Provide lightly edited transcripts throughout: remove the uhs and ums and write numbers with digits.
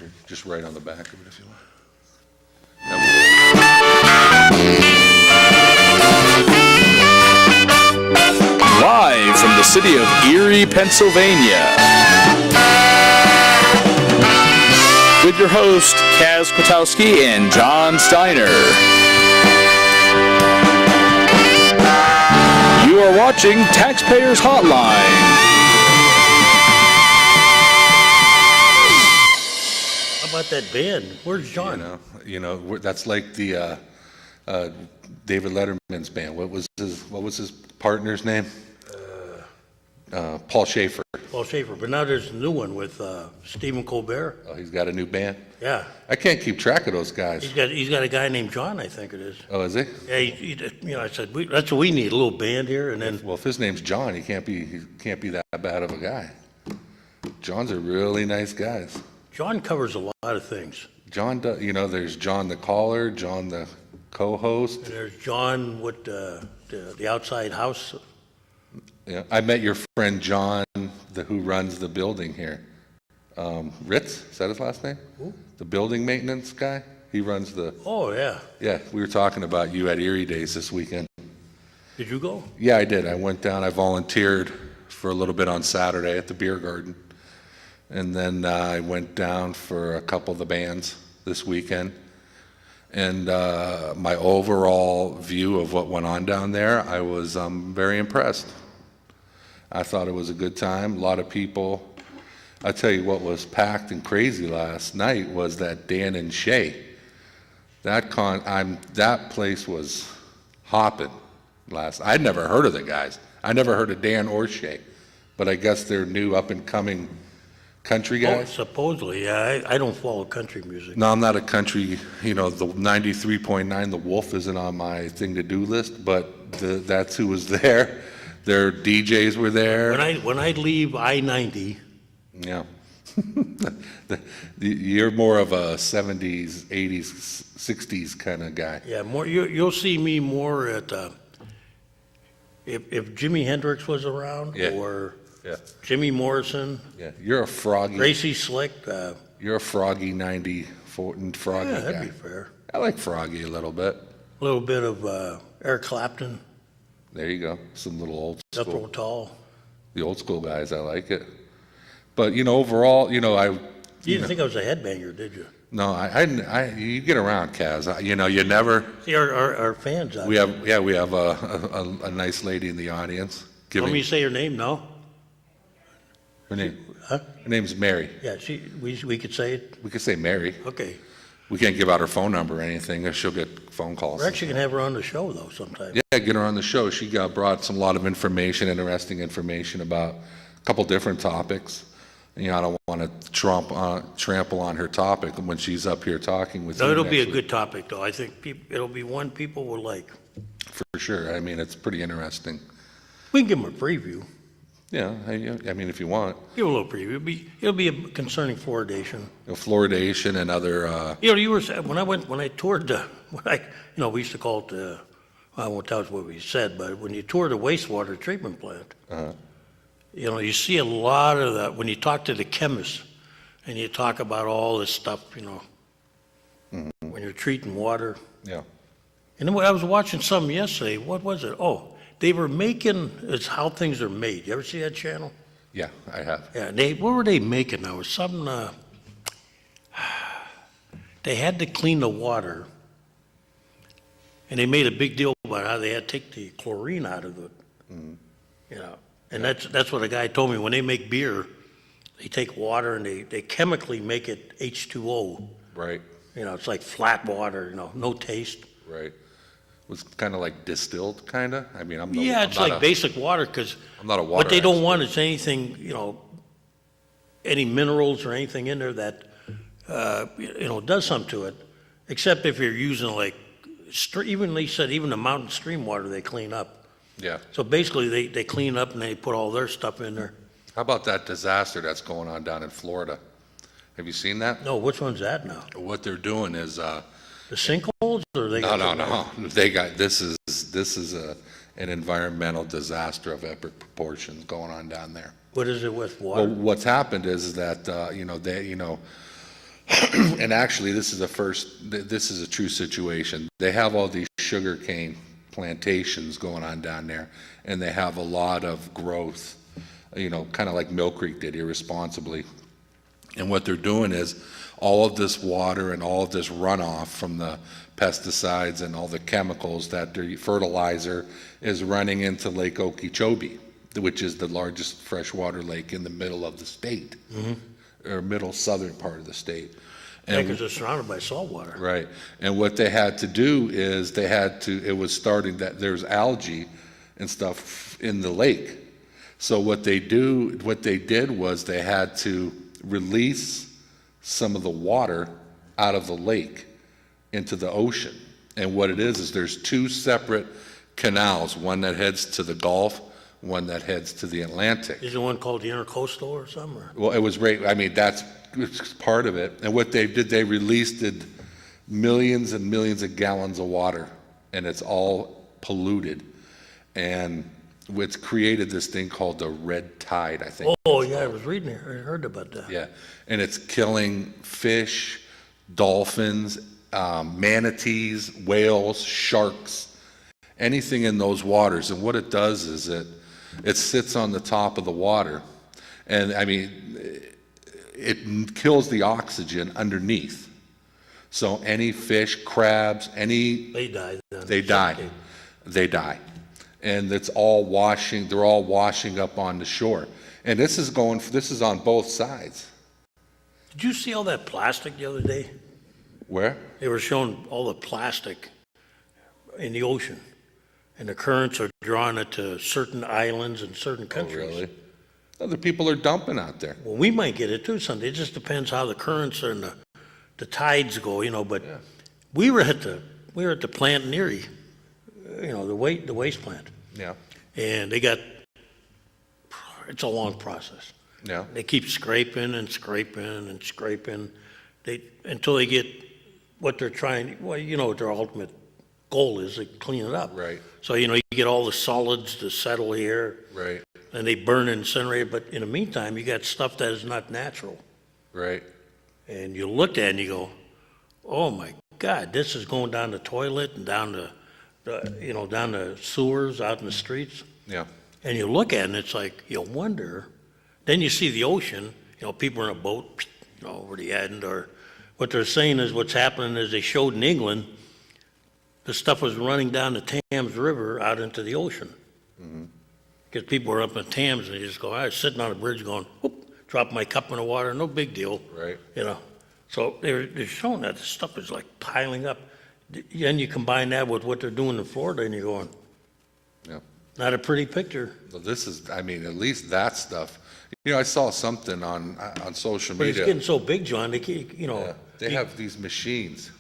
picture, just right on the back of it if you want. Live from the city of Erie, Pennsylvania, with your host, Kaz Kwiatkowski and John Steiner. You are watching Taxpayer's Hotline. How about that band? Where's John? That's like the David Letterman's band. What was his partner's name? Paul Schaefer. Paul Schaefer. But now there's a new one with Stephen Colbert. Oh, he's got a new band? Yeah. I can't keep track of those guys. He's got a guy named John, I think it is. Oh, is he? Yeah, I said that's what we need, a little band here, and then. Well, if his name's John, he can't be that bad of a guy. John's are really nice guys. John covers a lot of things. John does. There's John the caller, John the co-host. And there's John with the outside house. Yeah, I met your friend John, who runs the building here. Ritz, is that his last name? Who? The building maintenance guy. He runs the. Oh yeah. Yeah, we were talking about you at Erie Days this weekend. Did you go? Yeah, I did. I went down. I volunteered for a little bit on Saturday at the beer garden, and then I went down for a couple of the bands this weekend. And my overall view of what went on down there, I was very impressed. I thought it was a good time. A lot of people. I tell you what was packed and crazy last night was that Dan and Shay. That place was hopping I'd never heard of the guys. I never heard of Dan or Shay, but I guess they're new up and coming country guys. Oh, supposedly, yeah. I don't follow country music. No, I'm not a country. The 93.9, The Wolf isn't on my thing to do list, but that's who was there. Their DJs were there. When I leave I-90. Yeah. You're more of a 70s, 80s, 60s kind of guy. Yeah, more. You'll see me more at if Jimi Hendrix was around, Yeah. or Yeah. Jimmy Morrison. Yeah. You're a froggy. Gracie Slick. You're a froggy 94 froggy Yeah, guy. that'd be fair. I like froggy a little bit. A little bit of Eric Clapton. There you go. Some little old Jethro school. Tull. The old school guys, I like it. But overall, I. You didn't think I was a headbanger, did you? No, you get around, Kaz. You never. See, our fans out We there. have a nice lady in the audience. Want me to say her name? No. Her name. Huh? Her name's Mary. Yeah, we could say it. We could say Mary. Okay. We can't give out her phone number or anything, or she'll get phone calls. We're actually gonna have her on the show though sometime. Yeah, get her on the show. She brought a lot of interesting information about a couple different topics. I don't want to trample on her topic when she's up here talking with you. No, it'll be a week. good topic though. I think it'll be one people will like. For sure. I mean, it's pretty interesting. We can give them a preview. Yeah, I mean, if you want. Give a little preview. It'll be concerning fluoridation. Fluoridation and other. You were when I toured we used to call it I won't tell you what we said, but when you tour the wastewater treatment plant, you see a lot of that when you talk to the chemists and you talk about all this stuff, when you're treating water. Yeah. And then I was watching something yesterday. What was it? Oh, they were it's how things are made. You ever see that channel? Yeah, I have. Yeah, what were they making now? It was something, they had to clean the water, and they made a big deal about how they had to take the chlorine out of it. And that's what a guy told me. When they make beer, they take water and they chemically make it H2O. Right. It's like flat water, no taste. Right. It was kind of like distilled, kind of. I mean, It's like basic water because I'm not a water what they don't expert. want is anything, any minerals or anything in there that, does something to it. Except if you're using even the mountain stream water they clean up. Yeah. So basically they clean up and they put all their stuff in there. How about that disaster that's going on down in Florida? Have you seen that? No, which one's that now? What they're doing is. The sinkholes, or they? No. They got this is an environmental disaster of epic proportions going on down there. What is it with water? Well, what's happened is that And actually, this is this is a true situation. They have all these sugarcane plantations going on down there, and they have a lot of growth, kind of like Mill Creek did irresponsibly. And what they're doing is all of this water and all of this runoff from the pesticides and all the chemicals that the fertilizer is running into Lake Okeechobee, which is the largest freshwater lake in the middle of the state, or middle southern part of the state. Because they're surrounded by salt water. Right. And what they had to do is it was starting that there's algae and stuff in the lake. So what they did was they had to release some of the water out of the lake into the ocean. And what it is there's two separate canals, one that heads to the Gulf, one that heads to the Atlantic. Is there one called the Intercoastal or something? Or? Well, it was right, that's part of it. And what they did, they released millions and millions of gallons of water, and it's all polluted. And it's created this thing called the red tide, I think. Oh, yeah, I was reading it. I heard about that. Yeah, and it's killing fish, dolphins, manatees, whales, sharks, anything in those waters. And what it does is it sits on the top of the water, and it kills the oxygen underneath. So any fish, crabs, They die then. they die. They die. And they're all washing up on the shore. And this is on both sides. Did you see all that plastic the other day? Where? They were showing all the plastic in the ocean, and the currents are drawing it to certain islands and certain countries. Oh, really? Other people are dumping out there. Well, we might get it too someday. It just depends how the currents and the tides go, But Yeah. we were at the plant in Erie, the waste plant, Yeah, and it's a long process. yeah, They keep scraping and scraping and scraping, until they get what they're trying. Well, what their ultimate goal is to clean it up. right, So you get all the solids to settle here, right, and they burn and incinerate. But in the meantime, you got stuff that is not natural, right. and you look at it and you go, "Oh my God, this is going down the toilet and down down the sewers out in the streets." Yeah, And you look at it and it's like, you wonder. Then you see the ocean, people in a boat, over the end, or what they're saying is what's happening is they showed in England, the stuff was running down the Thames River out into the ocean. Because people were up in the Thames and they just go, I was sitting on a bridge going, whoop, drop my cup in the water, no big deal. right. So they're showing that the stuff is like piling up. Then you combine that with what they're doing in Florida and you're going, Yeah. not a pretty picture. Well, this is, at least that stuff. I saw something on social But it's media. getting so big, John, they can't, Yeah, they have these machines,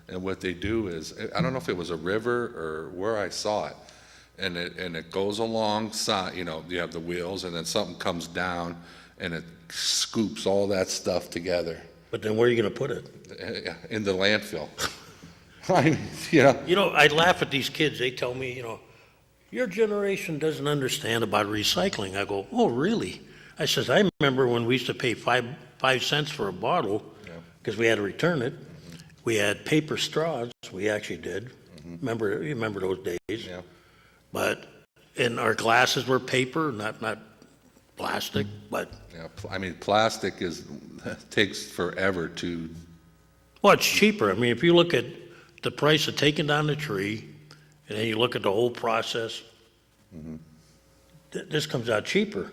and what they do is, I don't know if it was a river or where I saw it, and it goes alongside, you have the wheels, and then something comes down, and it scoops all that stuff together But then where are you going to put it? in the landfill. I laugh at these kids. They tell me, your generation doesn't understand about recycling. I go, oh, really? I says, I remember when we used to pay 5 cents for a bottle because we had to return it. We had paper straws. We actually did. You remember those days? Yeah. But and our glasses were paper, not plastic. But Yeah, plastic takes forever to, well, it's cheaper. If you look at the price of taking down the tree, and then you look at the whole process, this comes out cheaper.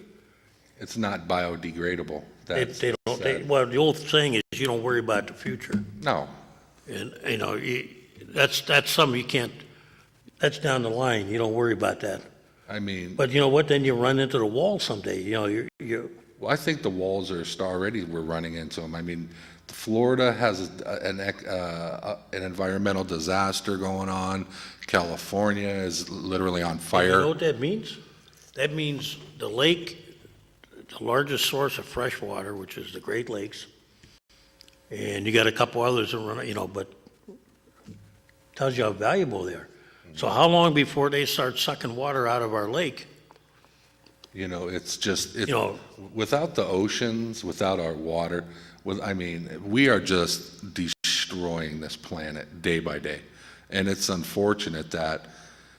it's not biodegradable. That's They don't. sad. Well, the old saying is you don't worry about the future, No, and that's something you can't. That's down the line. You don't worry about that. But you know what? Then you run into the wall someday. You well, I think the walls already we're running into them. Florida has an environmental disaster going on. California is literally on You know fire. what that means? That means the lake, the largest source of fresh water, which is the Great Lakes, and you got a couple others that run, but tells you how valuable they are. So how long before they start sucking water out of our lake? You know, it's just, it, You know- without the oceans, without our water, we are just destroying this planet day by day. And it's unfortunate that,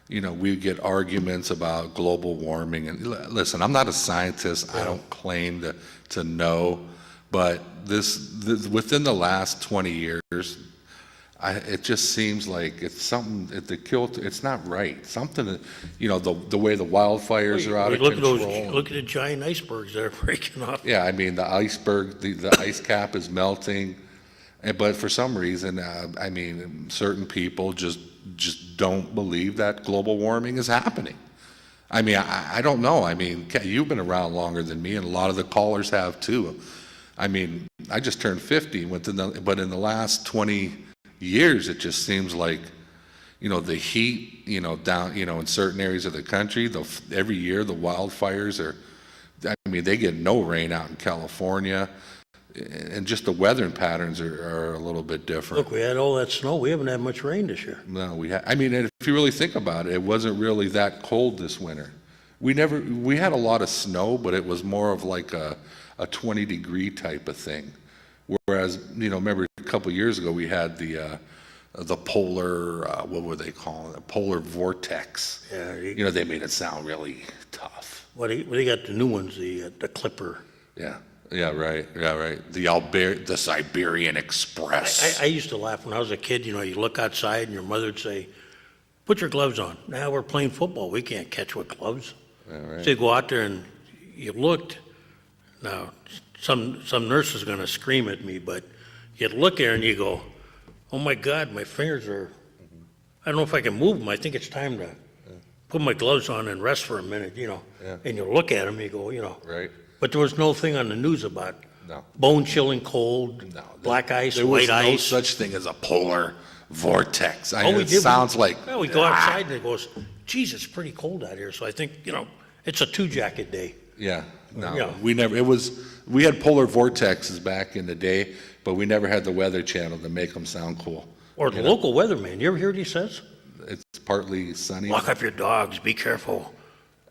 you know, we get arguments about global warming. And listen, I'm not a scientist. I don't claim to know. But this within the last 20 years, it just seems like it's something it's not right. Something, you know, the way the wildfires are out of control. Look at the giant icebergs that are breaking off. Yeah, I mean, the iceberg, the ice cap is melting, but for some reason, I mean, certain people just don't believe that global warming is happening. I mean, I don't know. I mean, you've been around longer than me, and a lot of the callers have too. I mean, I just turned 50, but in the last 20 years, it just seems like, you know, the heat, you know, down, you know, in certain areas of the country, every year the wildfires are, I mean, they get no rain out in California, and just the weather patterns are a little bit different. Look, we had all that snow. We haven't had much rain this year. No, I mean, if you really think about it, it wasn't really that cold this winter. We had a lot of snow, but it was more of like a 20-degree type of thing. Whereas, you know, remember a couple of years ago we had the polar, what were they calling it? Polar vortex. Yeah. You know, they made it sound really tough. Well, they got the new ones, the Clipper. Yeah. Yeah, right. Yeah, right. The Siberian Express. I used to laugh when I was a kid. You know, you look outside and your mother would say, "Put your gloves on." Now we're playing football. We can't catch with gloves. Yeah, right. So you go out there and you looked. Now, some nurse is going to scream at me, but you'd look there and you go, "Oh my God, my fingers are, I don't know if I can move them. I think it's time to put my gloves on and rest for a minute," you know. Yeah. And you look at them, you go, you know. Right. But there was no thing on the news about No. bone-chilling cold, No. black ice, There was white no ice. such thing as a polar vortex. Oh, we It did. sounds like. Well, we go outside and it goes, "Geez, it's pretty cold out here." So I think, you know, it's a two-jacket day. Yeah, no, Yeah. we had polar vortexes back in the day, but we never had the Weather Channel to make them sound cool. Or the local weatherman. You ever hear what he says? It's partly sunny. Lock up your dogs, be careful.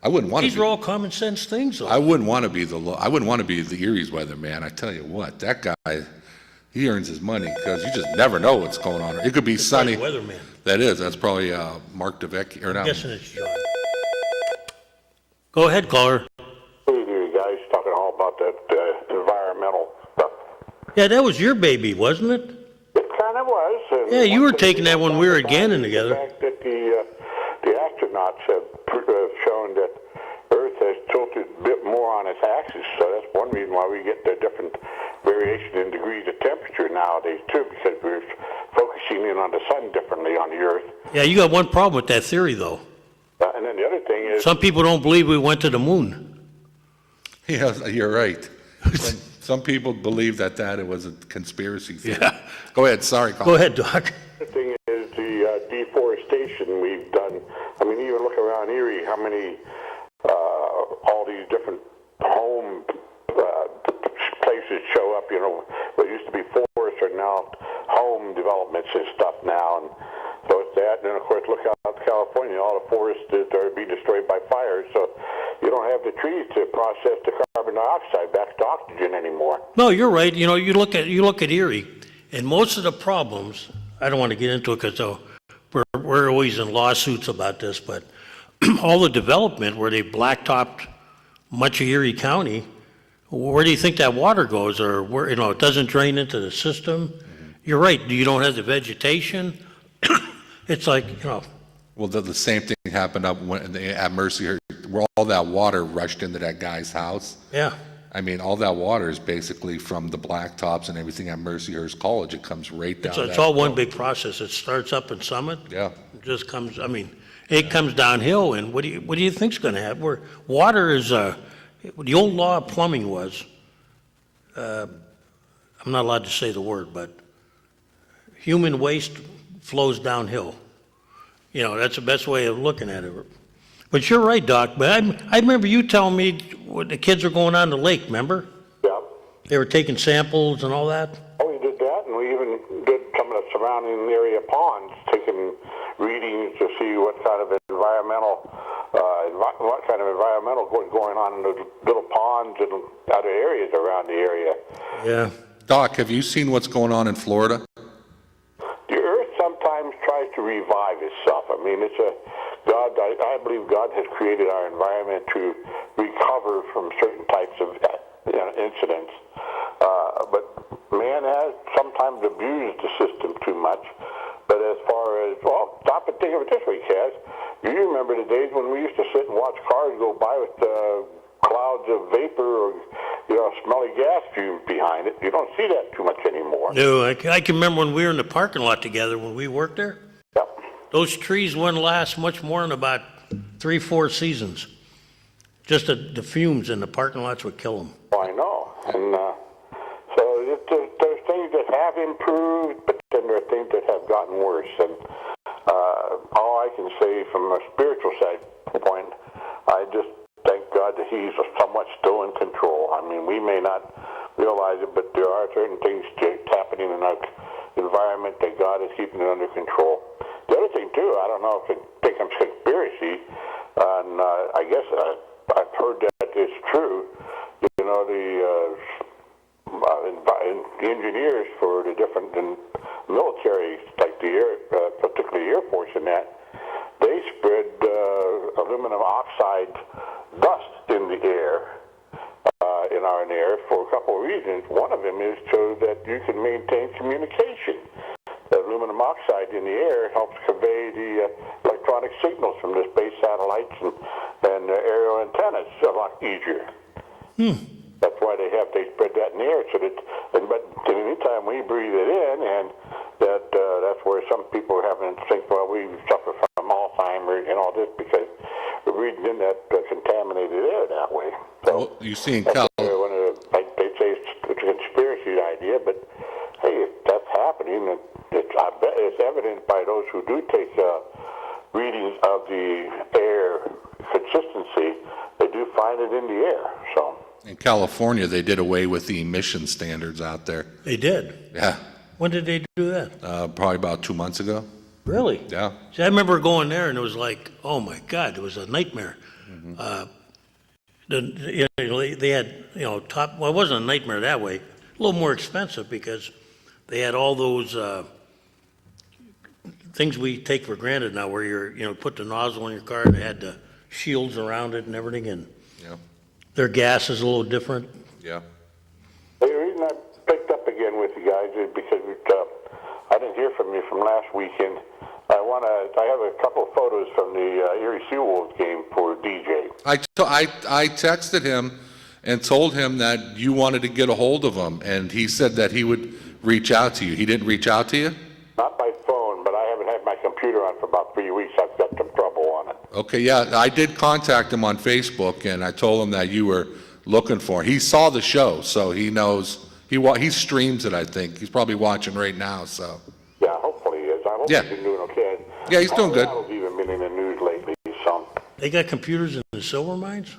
I wouldn't want These to are all common sense things, though. I wouldn't want to be I wouldn't want to be the Erie's weatherman. I tell you what, that guy, he earns his money because you just never know what's going on. It could be sunny. Probably weatherman. That's probably Mark DeVecchio, or I'm not. guessing it's John. Go ahead, caller. Hey, you guys talking all about that environmental stuff. Yeah, that was your baby, wasn't it? It kind of was. And Yeah, you were one thing taking that when we were Gannon together. The fact that the astronauts have shown that Earth has tilted a bit more on its axis, so that's one reason why we get the different variation in degrees of temperature nowadays too, because we're focusing in on the sun differently on the Earth. Yeah, you got one problem with that theory, though. And then the other thing is, Some people don't believe we went to the moon. Yeah, you're right. Some people believe that it was a conspiracy theory. Yeah. Go ahead. Sorry, Colin. Go ahead, Doc. the thing is the deforestation we've done. I mean, even look around Erie, how many all these different home places show up. You know, what used to be forests are now home developments and stuff now, and so it's that. And then of course, look out to California, all the forests that are being destroyed by fires. So you don't have the trees to process the carbon dioxide back to oxygen anymore. No, you're right. You know, you look at Erie, and most of the problems, I don't want to get into it because we're always in lawsuits about this, but all the development where they blacktopped much of Erie County, where do you think that water goes? Or where, you know, it doesn't drain into the system? You're right. You don't have the vegetation. It's like, you know. Well, the same thing happened at Mercy, where all that water rushed into that guy's house. Yeah. I mean, all that water is basically from the blacktops and everything at Mercyhurst College. It comes right down. It's all one big process. It starts up in Summit. Yeah. It just comes, I mean, it comes downhill, and what do you think's going to happen? Where water is, the old law of plumbing was, I'm not allowed to say the word, but human waste flows downhill. You know, that's the best way of looking at it. But you're right, Doc. But I remember you telling me when the kids were going on the lake, remember? Yeah. They were taking samples and all that? Oh, we did that, and we even did some of the surrounding area ponds, taking readings to see what kind of environmental what kind of environmental was going on in the little ponds and other areas around the area. Yeah. Doc, have you seen what's going on in Florida? The earth sometimes tries to revive itself. I mean, it's a God. I believe God has created our environment to recover from certain types of incidents. But man has sometimes abused the system too much. But as far as, well, stop and think of it this way, Kaz. You remember the days when we used to sit and watch cars go by with clouds of vapor or, smelly gas fumes behind it. You don't see that too much anymore. No, I can remember when we were in the parking lot together when we worked there. Yep. Those trees wouldn't last much more than about 3-4 seasons. Just the fumes in the parking lots would kill them. Oh, I know. And so there's things that have improved, but then there are things that have gotten worse. And all I can say from a spiritual standpoint, I just thank God that He's somewhat still in control. I mean, we may not realize it, but there are certain things happening in our environment that God is keeping it under control. The other thing, too, I don't know if it becomes conspiracy, and I guess I've heard that it's true. The engineers for the different military, like particularly Air Force and that, they spread aluminum oxide dust in the air, in our air for a couple of reasons. One of them is so that you can maintain communication. The aluminum oxide in the air helps convey the electronic signals from the space satellites and aerial antennas a lot easier. That's why they spread that in the air. So that, but anytime we breathe it in, and that's where some people are having to think, well, we suffer from Alzheimer's and all this because we're breathing in that contaminated air that way. So Well, you see in they say it's a conspiracy idea, but hey, if that's happening, I bet it's evident by those who do take readings of the air consistency. They do find it in the air. So. In California, they did away with the emission standards out there. They did? Yeah, When did they do that? probably about 2 months ago. Really? Yeah. See, I remember going there and it was like, oh my God, it was a nightmare. They had, well, it wasn't a nightmare that way, a little more expensive because they had all those things we take for granted now where put the nozzle in your car and they had the shields around it and everything, and Yeah. their gas is a little different. Yeah. The reason I picked up again with you guys is because I didn't hear from you from last weekend. I have a couple of photos from the Erie Seawolves game for DJ. I texted him and told him that you wanted to get a hold of him, and he said that he would reach out to you. He didn't reach out to you? Not by phone, but I haven't had my computer on for about 3 weeks. I've got some trouble on it. Okay, yeah, I did contact him on Facebook, and I told him that you were looking for him. He saw the show, so he knows. He streams it, I think. He's probably watching right now, so. Yeah, hopefully he is. I hope Yeah. he's been doing okay. Yeah, he's doing good. Colorado's even been in the news lately, so. They got computers in the silver mines?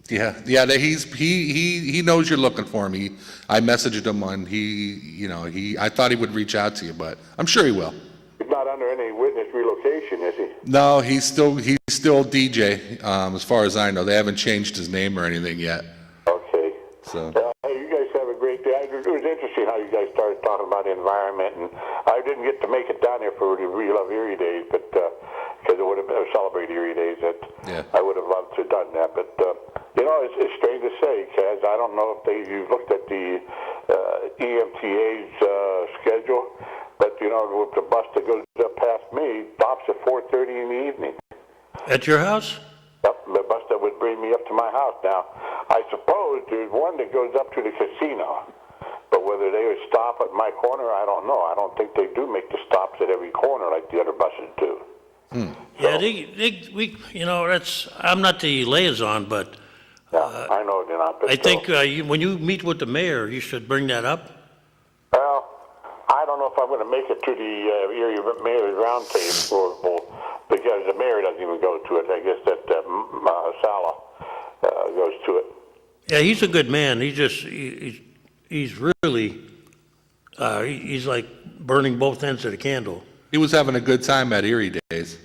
Yeah, he knows you're looking for him. I messaged him I thought he would reach out to you, but I'm sure he will. He's not under any witness relocation, is he? No, he's still DJ, as far as I know. They haven't changed his name or anything yet. Okay. So. Hey, you guys have a great day. It was interesting how you guys started talking about the environment, and I didn't get to make it down there for the We Love Erie Days, but because it would have been Celebrate Erie Days, I would have loved to have done that. But it's strange to say, Kaz. I don't know if you've looked at the EMTA's schedule, but with the bus that goes up past me stops at 4:30 in the evening. At your house? Yep, the bus that would bring me up to my house. Now, I suppose there's one that goes up to the casino, but whether they would stop at my corner, I don't know. I don't think they do make the stops at every corner like the other buses do. Yeah, I'm not the liaison, but Yeah, I know they're not. But I think when you meet with the mayor, you should bring that up. Well, I don't know if I'm going to make it to the Erie Mayor's Roundtable because the mayor doesn't even go to it. I guess that Sala goes to it. Yeah, he's a good man. He's really, he's like burning both ends of the candle. He was having a good time at Erie Days.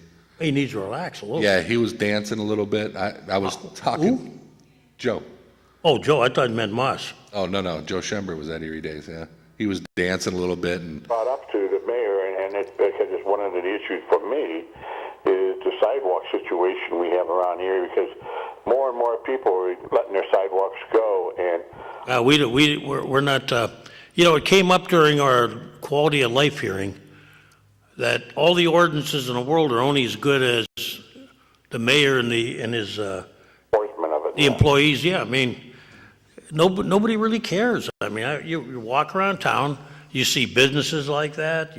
He needs to relax a little. Yeah, he was dancing a little bit. I was talking. Joe. Oh, Joe, I thought you meant Moss. Oh, no. Joe Schember was at Erie Days, yeah. He was dancing a little bit. And Brought up to the mayor, and it's because it's one of the issues for me is the sidewalk situation we have around here, because more and more people are letting their sidewalks go, and We're not, it came up during our quality of life hearing that all the ordinances in the world are only as good as the mayor and his enforcement of it. the employees. Yeah, I mean, nobody really cares. I mean, you walk around town, you see businesses like that.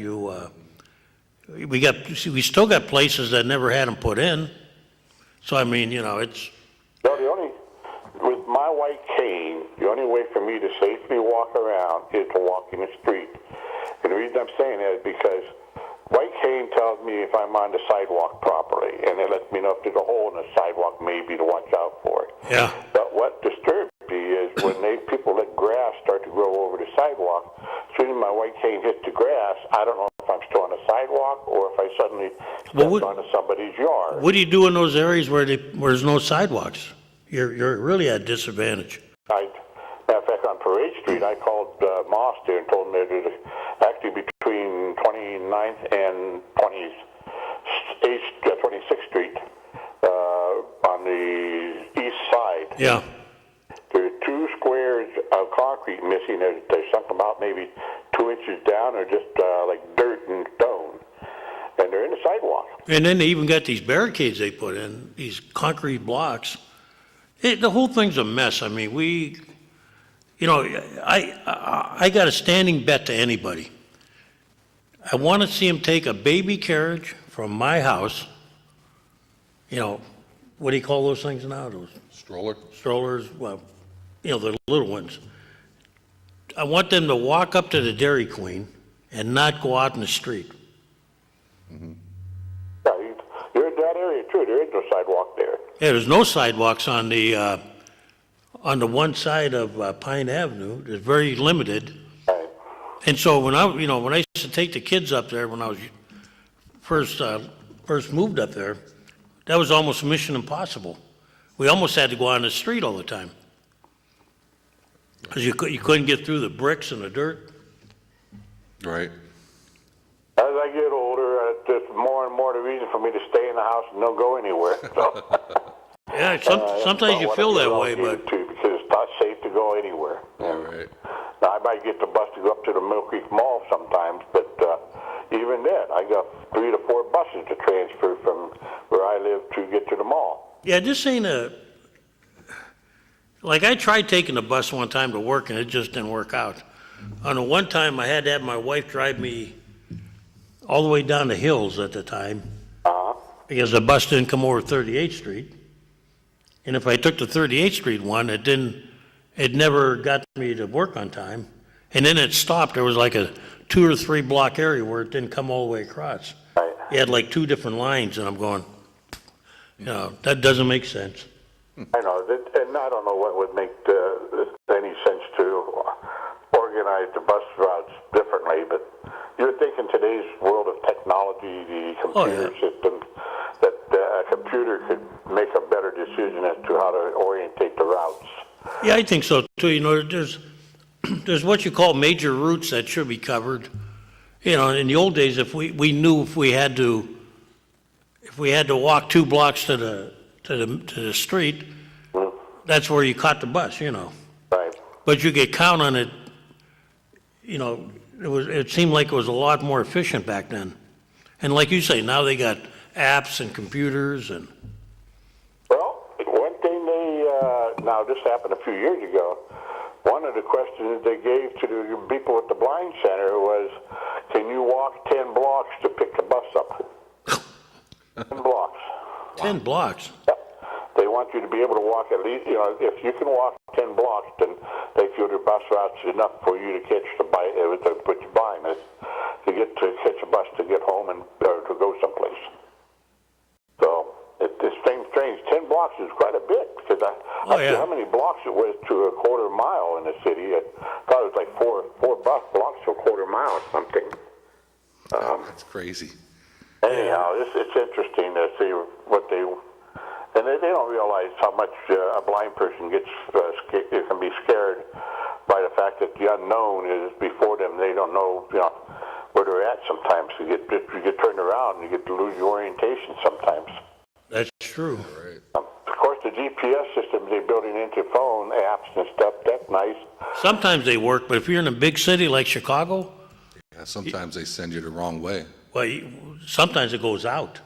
We still got places that never had them put in. So I mean, it's. No, with my white cane, the only way for me to safely walk around is to walk in the street. And the reason I'm saying that is because white cane tells me if I'm on the sidewalk properly, and it lets me know if there's a hole in the sidewalk maybe to watch out for it. Yeah. But what disturbs me is when people let grass start to grow over the sidewalk. As soon as my white cane hits the grass, I don't know if I'm still on the sidewalk or if I suddenly stepped onto somebody's yard. What do you do in those areas where there's no sidewalks? You're really at a disadvantage. Matter of fact, on Parade Street, I called Moss there and told him that there's actually between 29th and 26th Street on the east side. Yeah. There are 2 squares of concrete missing. They're sunk about maybe 2 inches down, or just like dirt and stone. And they're in the sidewalk. And then they even got these barricades they put in, these concrete blocks. The whole thing's a mess. I mean, I got a standing bet to anybody. I want to see him take a baby carriage from my house. What do you call those things now? Those strollers, well, the little ones. I want them to walk up to the Dairy Queen and not go out in the street. Mm-hmm. Yeah, you're in that area too. There is no sidewalk there. Yeah, there's no sidewalks on the one side of Pine Avenue. There's very limited. Right. And so when I used to take the kids up there when I was first moved up there, that was almost mission impossible. We almost had to go on the street all the time because you couldn't get through the bricks and the dirt. right. As I get older, it's more and more the reason for me to stay in the house and don't go anywhere. So. Yeah, sometimes you feel that way, but because it's not safe to go anywhere. All right. Now, I might get the bus to go up to the Mill Creek Mall sometimes, but even then, I got 3 to 4 buses to transfer from where I live to get to the mall. yeah, this ain't like I tried taking the bus one time to work and it just didn't work out. On the one time I had to have my wife drive me all the way down the hills at the time because the bus didn't come over 38th Street. And if I took the 38th Street one, it never got me to work on time. And then it stopped. There was like a 2 or 3 block area where it didn't come all the way across. Right. It had like 2 different lines, and I'm going, that doesn't make sense. I know, and I don't know what would make any sense to organize the bus routes differently, but you're thinking today's world of technology, the computer system, that a computer could make a better decision as to how to orientate the routes. Yeah, I think so too. There's what you call major routes that should be covered. In the old days, if we knew if we had to walk 2 blocks to the street, that's where you caught the bus. Right. But you could count on it. It seemed like it was a lot more efficient back then. And like you say, now they got apps and computers and. Well, one thing now this happened a few years ago. One of the questions they gave to the people at the Blind Center was, can you walk 10 blocks to pick the bus up? 10 blocks. 10 blocks? Yep. They want you to be able to walk at least, if you can walk 10 blocks, then they feel the bus route's enough for you to catch the bike, to put your behind it, to catch a bus to get home and to go someplace. So it's strange. 10 blocks is quite a bit because I see how many blocks it was to a quarter mile in the city. I thought it was like four blocks to a quarter mile or something. That's crazy. Anyhow, it's interesting. and they don't realize how much a blind person gets can be scared by the fact that the unknown is before them. They don't know, where they're at sometimes. You get turned around and you get to lose your orientation sometimes. That's true. Right. Of course, the GPS systems they're building into phone apps and stuff, that's nice. Sometimes they work, but if you're in a big city like Chicago, Yeah, sometimes they send you the wrong way. well, sometimes it goes out.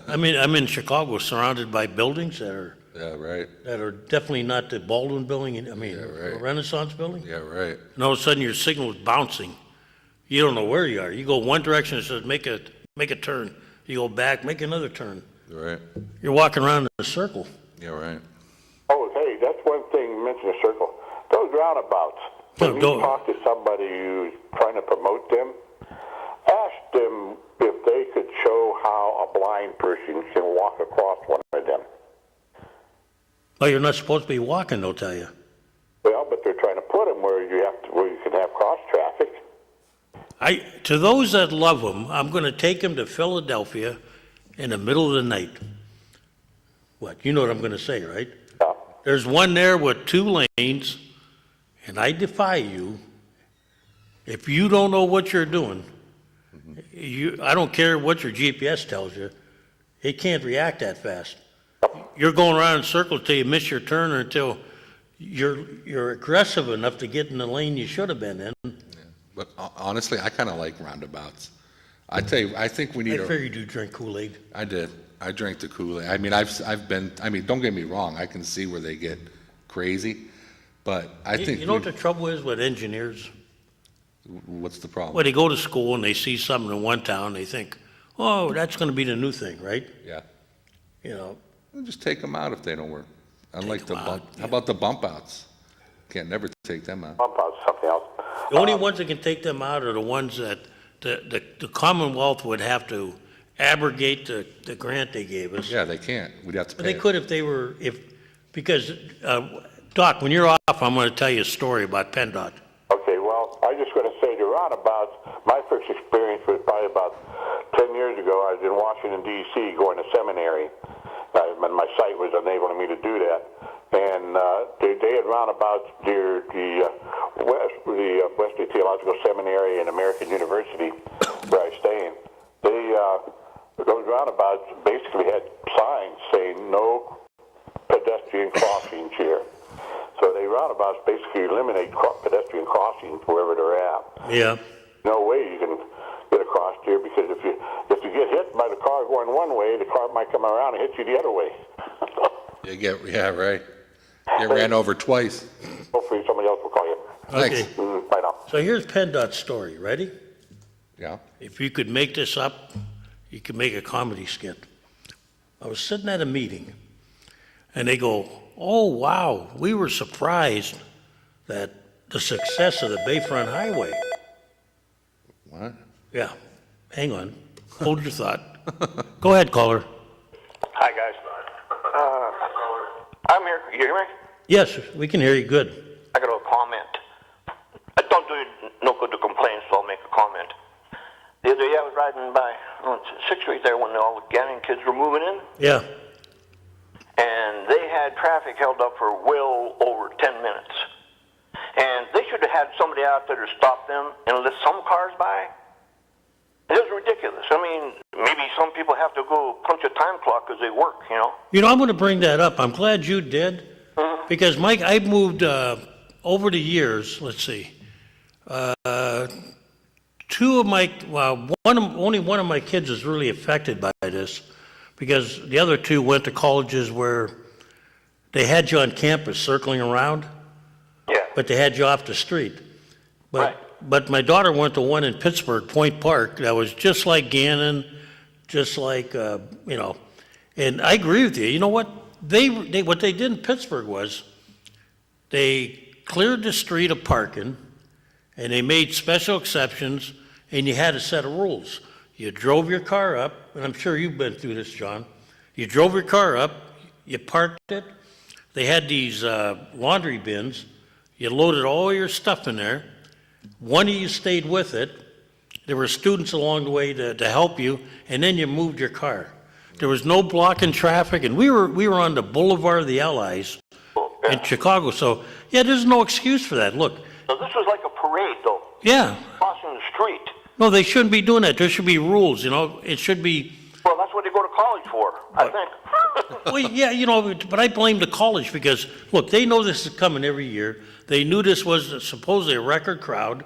I mean, I'm in Chicago, surrounded by buildings Yeah, right. that are definitely not the Baldwin Building. right. Renaissance Building. Yeah, right. And all of a sudden, your signal is bouncing. You don't know where you are. You go one direction, it says make a turn. You go back, make another turn. Right. You're walking around in a circle. Yeah, right. Oh, hey, that's one thing you mentioned, a circle. Those roundabouts, when you talk to somebody who's trying to promote them, ask them if they could show how a blind person can walk across one of them. Well, you're not supposed to be walking, they'll tell you. Well, but they're trying to put them where you can have cross traffic. To those that love them, I'm going to take them to Philadelphia in the middle of the night. What? You know what I'm going to say, right? Yeah. There's one there with 2 lanes, and I defy you, if you don't know what you're doing, I don't care what your GPS tells you, it can't react that fast. You're going around in circles till you miss your turn or until you're aggressive enough to get in the lane you should have been in. But honestly, I kind of like roundabouts. I tell you, I think we I need figured you drink Kool-Aid. I did. I drank the Kool-Aid. I mean, don't get me wrong. I can see where they get crazy, but I think You know what the trouble is with engineers? what's the problem? Well, they go to school and they see something in one town, they think, oh, that's going to be the new thing, right? Yeah. You know, Well, just take them out if they don't work. Unlike the them bump. out, How about the bump outs? Can't never take them out. Bump out something else. the only ones that can take them out are the ones that the Commonwealth would have to abrogate the grant they gave us. Yeah, they can't. We'd have to But pay. they could because, Doc, when you're off, I'm going to tell you a story about PennDOT. Okay, well, I just going to say the roundabouts, my first experience was probably about 10 years ago. I was in Washington, D.C., going to seminary. And my sight was enabling me to do that. And they had roundabouts near the Wesley Theological Seminary and American University where I was staying. Those roundabouts basically had signs saying no pedestrian crossings here. So they roundabouts basically eliminate pedestrian crossings wherever they're at. Yeah. No way you can get across here because if you get hit by the car going one way, the car might come around and hit you the other way. Yeah, right. Get ran over twice. Hopefully somebody else will call you. Thanks. Okay. Bye now. So here's PennDOT's story. Ready? Yeah. If you could make this up, you could make a comedy skit. I was sitting at a meeting, and they go, oh, wow, we were surprised that the success of the Bayfront Highway. What? Yeah, hang on. Hold your thought. Go ahead, caller. Hi, guys. I'm here. You hear me? Yes, we can hear you good. I got a comment. I don't do no good to complain, so I'll make a comment. The other day I was riding by 6th Street there when all the Gannon kids were moving in, Yeah, and they had traffic held up for well over 10 minutes. And they should have had somebody out there to stop them and let some cars by. It was ridiculous. I mean, maybe some people have to go punch a time clock because they work, you know? you know, I'm going to bring that up. I'm glad you did, because Mike, I've moved over the years. Let's see, only one of my kids is really affected by this, because the other 2 went to colleges where they had you on campus circling around, Yeah. but they had you off the street. Right. But my daughter went to one in Pittsburgh, Point Park, that was just like Gannon, just like, and I agree with you. You know what? What they did in Pittsburgh was they cleared the street of parking, and they made special exceptions, and you had a set of rules. You drove your car up, and I'm sure you've been through this, John. You drove your car up, you parked it. They had these laundry bins. You loaded all your stuff in there. One of you stayed with it. There were students along the way to help you, and then you moved your car. There was no blocking traffic, and we were on the Boulevard of the Allies in Chicago. So yeah, there's no excuse for that. Look. So this was like a parade, though. Yeah. Crossing the street. No, they shouldn't be doing that. There should be rules. It should be. Well, that's what they go to college for, I think. Well, yeah, but I blame the college because, look, they know this is coming every year. They knew this was supposedly a record crowd.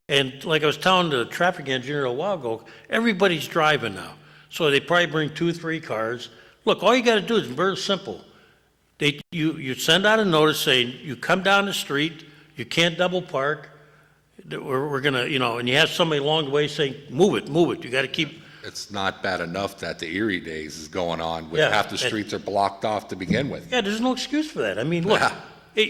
And like I was telling the traffic engineer a while ago, everybody's driving now. So they probably bring 2, 3 cars. Look, all you got to do is very simple. You send out a notice saying you come down the street, you can't double park. We're going to, and you have somebody along the way saying, move it. You got to keep. It's not bad enough that the Erie days is going on with Yeah, half the streets are blocked off to begin with. Yeah, there's no excuse for that. I mean, look,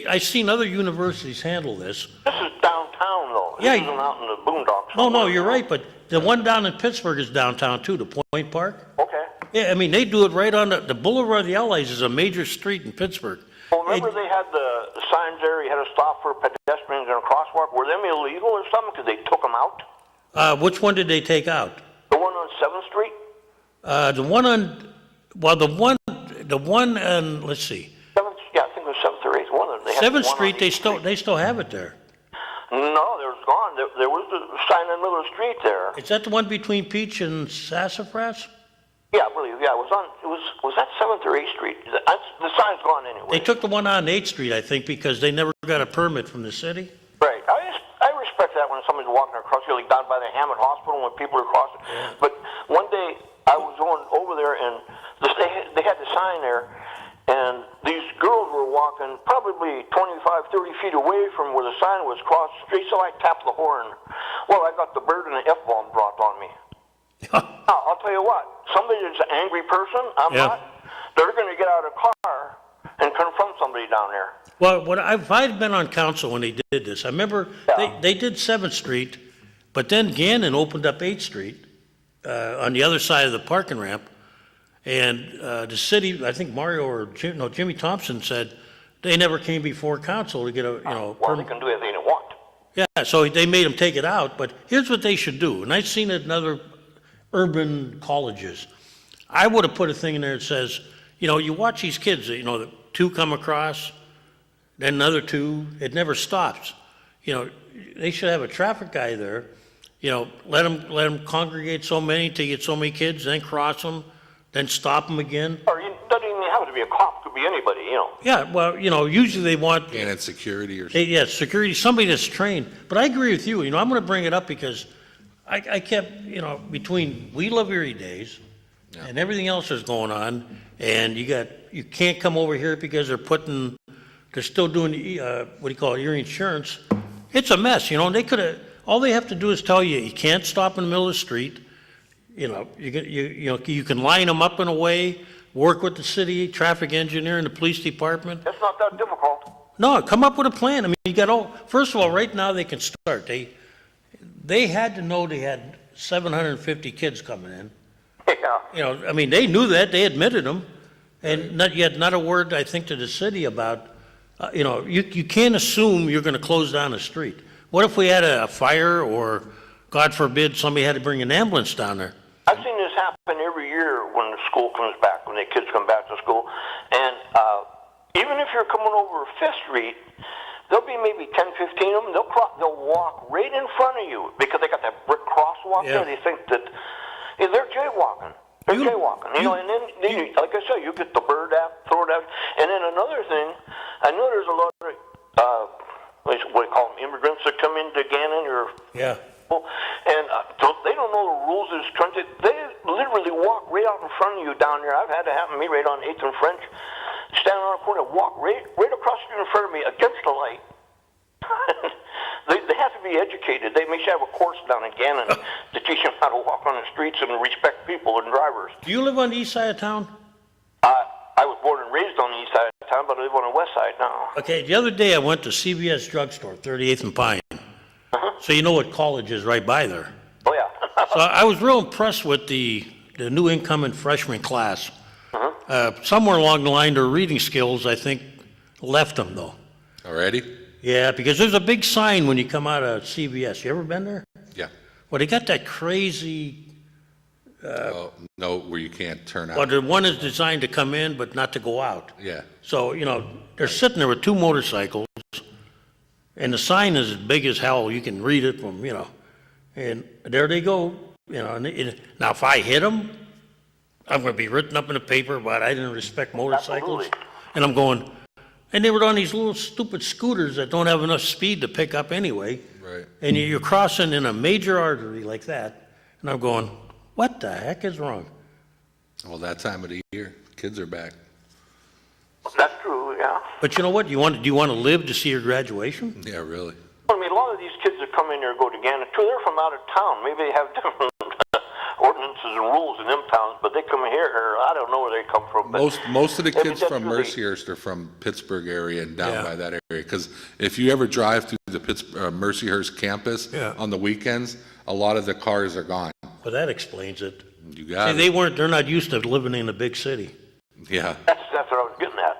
I've seen other universities handle this. This is downtown, though. Yeah. This isn't out in the boondocks. No, you're right, but the one down in Pittsburgh is downtown too, the Point Park. Okay. Yeah, I mean, they do it right on the Boulevard of the Allies is a major street in Pittsburgh. Well, remember they had the signs there, you had to stop for pedestrians and a crosswalk. Were them illegal or something because they took them out? Which one did they take out? The one on 7th Street? The one on, well, the one on, let's see, 7th, yeah, I think it was 7th or 8th. One of them. They had 7th one on Street, each they still have it there. No, it was gone. There was a sign in the middle of the street there. Is that the one between Peach and Sassafras? Yeah, I believe. Yeah, was that 7th or 8th Street? The sign's gone anyway. They took the one on 8th Street, I think, because they never got a permit from the city. Right. I respect that when somebody's walking across here, like down by the Hammond Hospital when people are crossing. Yeah. But one day I was going over there and they had the sign there, and these girls were walking probably 25, 30 feet away from where the sign was across the street, so I tapped the horn. Well, I got the bird and the F-bomb dropped on me. Now, I'll tell you what, somebody that's an angry person, I'm not, they're going to get out of the car and confront somebody down there. Well, if I'd been on council when they did this, I remember they did 7th Street, but then Gannon opened up 8th Street on the other side of the parking ramp, and the city, I think Mario or Jimmy Thompson said they never came before council to get a, well, they can do anything they want. Yeah, so they made them take it out, but here's what they should do, and I've seen it in other urban colleges. I would have put a thing in there that says, you watch these kids, the 2 come across, then another 2, it never stops. They should have a traffic guy there, let them congregate so many till you get so many kids, then cross them, then stop them again. Or it doesn't even have to be a cop, it could be anybody, Yeah, well, usually they want. And it's security or something. Yeah, security, somebody that's trained. But I agree with you, I'm gonna bring it up because I kept, between We Love Erie days and everything else that's going on, and you can't come over here because they're still doing, Erie insurance. It's a mess, and all they have to do is tell you can't stop in the middle of the street. You can line them up in a way, work with the city, traffic engineer and the police department. It's not that difficult. No, come up with a plan. I mean, first of all, right now they can start. They had to know they had 750 kids coming in. Yeah. They knew that, they admitted them. And not a word, I think, to the city about, you can't assume you're gonna close down the street. What if we had a fire or, God forbid, somebody had to bring an ambulance down there? I've seen this happen every year when the school comes back, when the kids come back to school. And even if you're coming over 5th Street, there'll be maybe 10, 15 of them. They'll walk right in front of you because they got that brick crosswalk there. They think that they're jaywalking. They're jaywalking. And then like I said, you get the bird app, throw it out. And then another thing, I know there's a lot of, what do you call them, immigrants that come into Gannon or... Yeah. And they don't know the rules of this country. They literally walk right out in front of you down there. I've had it happen to me right on 8th and French. Standing on a corner, walk right across the street in front of me against the light. They have to be educated. They may have a course down in Gannon to teach them how to walk on the streets and respect people and drivers. Do you live on the east side of town? I was born and raised on the east side of town, but I live on the west side now. Okay, the other day I went to CVS drugstore, 38th and Pine. So you know what college is right by there. Oh, yeah. So I was real impressed with the new incoming freshman class. Somewhere along the line, their reading skills, I think, left them, though. Already? Yeah, because there's a big sign when you come out of CVS. You ever been there? Yeah. Well, they got that crazy No, where you can't turn Well, out. the one is designed to come in, but not to go out. Yeah, So, they're sitting there with two motorcycles, and the sign is as big as hell. You can read it from, and there they go, now if I hit them, I'm going to be written up in the paper about I didn't respect motorcycles. Absolutely. And I'm going, and they were on these little stupid scooters that don't have enough speed to pick up anyway. right. And you're crossing in a major artery like that, and I'm going, what the heck is wrong? Well, that time of the year, kids are back. That's true, yeah. But you know what? Do you want to live to see your graduation? Yeah, really. I mean, a lot of these kids that come in here go to Gannett, too, they're from out of town. Maybe they have different ordinances and rules in them towns, but they come here, or I don't know where they come from. But Most of the kids from evidently- Mercyhurst are from Pittsburgh area and down Yeah. by that area. Because if you ever drive through the Mercyhurst campus Yeah. on the weekends, a lot of the cars are gone. Well, that explains it. You got See, it. they're not used to living in a big city. Yeah, That's what I was getting at.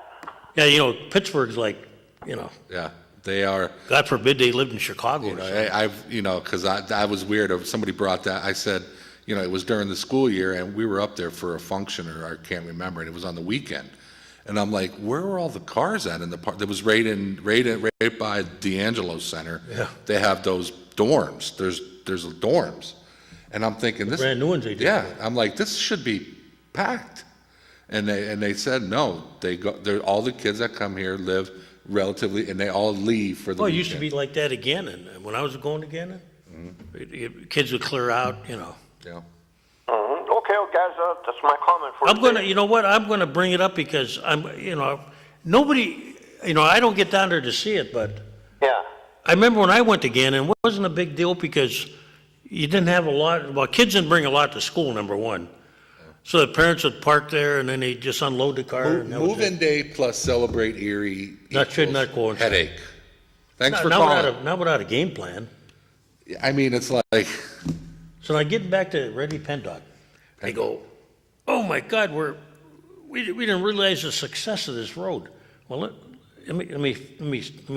Yeah, Pittsburgh's like, yeah. They are. God forbid they lived in Chicago or something. I've, because I was weird. Somebody brought that. I said, it was during the school year, and we were up there for a function, or I can't remember, and it was on the weekend. And I'm like, where were all the cars at in the park? There was right by D'Angelo Center. Yeah. They have those dorms. There's dorms, and I'm thinking this. brand new ones they did. Yeah, I'm like, this should be packed. And they said no. All the kids that come here live relatively, and they all leave for the Well, it weekend. used to be like that again, and when I was going to Gannon, kids would clear out, Yeah. Okay, well, guys, that's my comment for I'm today. gonna, you know what, I'm gonna bring it up because nobody, I don't get down there to see it, but Yeah. I remember when I went to Gannon, it wasn't a big deal because you didn't have a lot, well, kids didn't bring a lot to school, number one. So the parents would park there and then they'd just unload the car. and that was Move-in it. day plus celebrate Erie That should equals not go inside. headache. Thanks for Not calling. not without a game plan. I mean, it's like, So now getting back to Reddy Pendock, they go, oh my God, we didn't realize the success of this road. Well, let me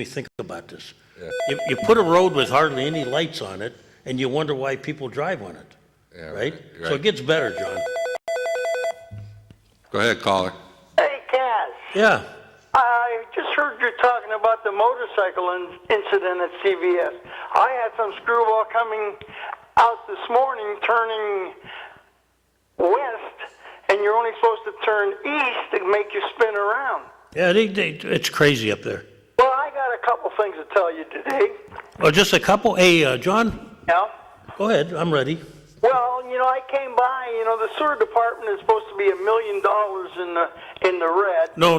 think about this. Yeah. You put a road with hardly any lights on it, and you wonder why people drive on it, yeah, right? So right. it gets better, John. Go ahead, caller. Hey, Kaz. Yeah. I just heard you talking about the motorcycle incident at CVS. I had some screwball coming out this morning turning west, and you're only supposed to turn east to make you spin around. Yeah, it's crazy up there. Well, I got a couple things to tell you today. Oh, just a couple. Hey, John, Yeah. go ahead. I'm ready. Well, I came by. The sewer department is supposed to be $1 million in the red. No.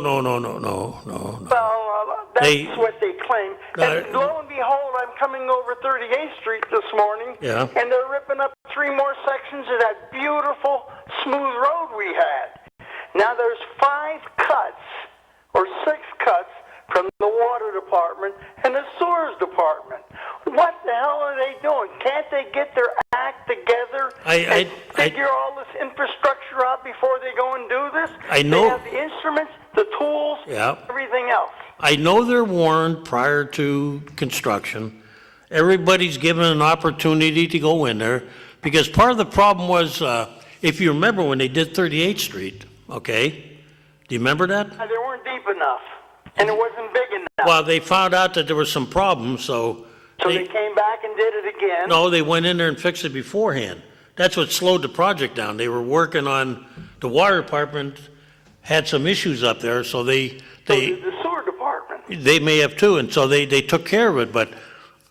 Well, that's They- what they claim. And lo and behold, I'm coming over 38th Street this morning, Yeah. and they're ripping up 3 more sections of that beautiful, smooth road we had. Now there's 5 cuts, or 6 cuts, from the water department and the sewers department. What the hell are they doing? Can't they get their act together and figure all this infrastructure out before they go and do this? I know- They have the instruments, the tools, Yeah. everything else. I know they're warned prior to construction. Everybody's given an opportunity to go in there, because part of the problem was, if you remember when they did 38th Street, okay? Do you remember that? They weren't deep enough, and it wasn't big enough. Well, they found out that there was some problems, so So they came back and did it again. no, they went in there and fixed it beforehand. That's what slowed the project down. They were working on, the water department had some issues up there, so So did the sewer department. they may have too, and so they took care of it, but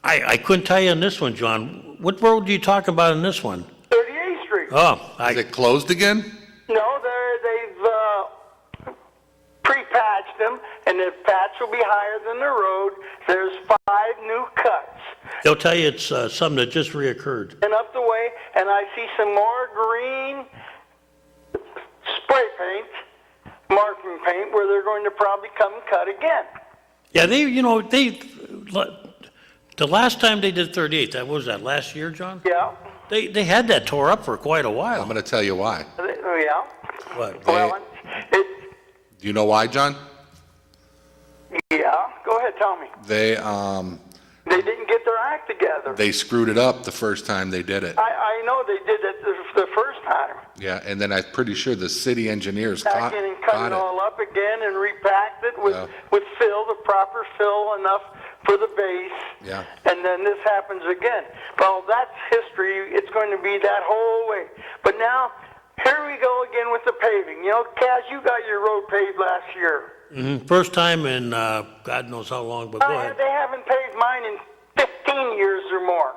I couldn't tell you on this one, John. What road are you talking about in this one? 38th Street. Oh, Is it closed again? No, they've pre-patched them, and the patch will be higher than the road. There's 5 new cuts. they'll tell you it's something that just reoccurred. And up the way, and I see some more green spray paint, marking paint, where they're going to probably come and cut again. Yeah, the last time they did 38, that was that last year, John? Yeah. They had that tore up for quite a while. I'm going to tell you why. Yeah. What? Well, Do you know why, John? yeah. Go ahead, tell me. They They didn't get their act together. They screwed it up the first time they did it. I know they did it the first time. Yeah, and then I'm pretty sure the city engineers Back in and cut caught it it. all up again and repacked it with, Yeah. with fill, the proper fill, enough for the base. Yeah. And then this happens again. Well, that's history. It's going to be that whole way. But now, here we go again with the paving. You know, Kaz, you got your road paved last year. First time in God knows how long, but go ahead. They haven't paved mine in 15 years or more.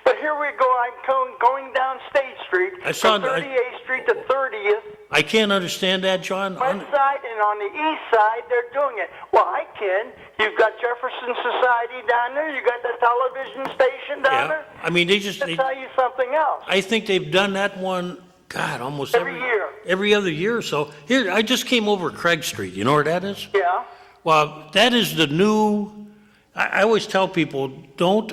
But here we go. I'm going down State Street I saw from 38th Street to 30th. I can't understand that, John. West side and on the east side, they're doing it. Well, I can. You've got Jefferson Society down there. You got the television station down Yeah, there. I mean, they just, To tell you something else. I think they've done that one, God, almost Every year. every other year or so. Here, I just came over Craig Street. You know where that is? Yeah. Well, that is the new, I always tell people, don't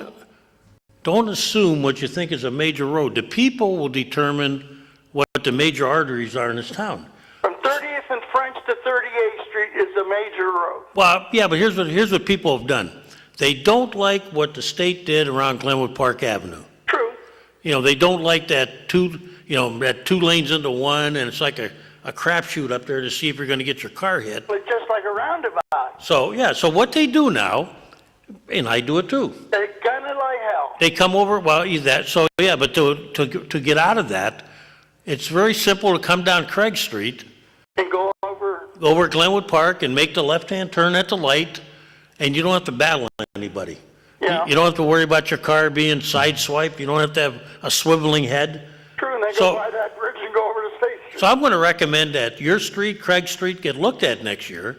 assume what you think is a major road. The people will determine what the major arteries are in this town. From 30th and French to 38th Street is a major road. Well, yeah, but here's what people have done. They don't like what the state did around Glenwood Park Avenue. True. You know, they don't like that that 2 lanes into one, and it's like a crapshoot up there to see if you're going to get your car hit. But just like a roundabout. So, yeah, so what they do now, and I do it too, They're gonna like hell. they come over, well, that, so, yeah, but to get out of that, it's very simple to come down Craig Street, And go over Glenwood Park, and make the left-hand turn at the light, and you don't have to battle anybody. Yeah. You don't have to worry about your car being sideswiped. You don't have to have a swiveling head. True, and they So- go by that bridge and go over to State Street. So I'm going to recommend that your street, Craig Street, get looked at next year.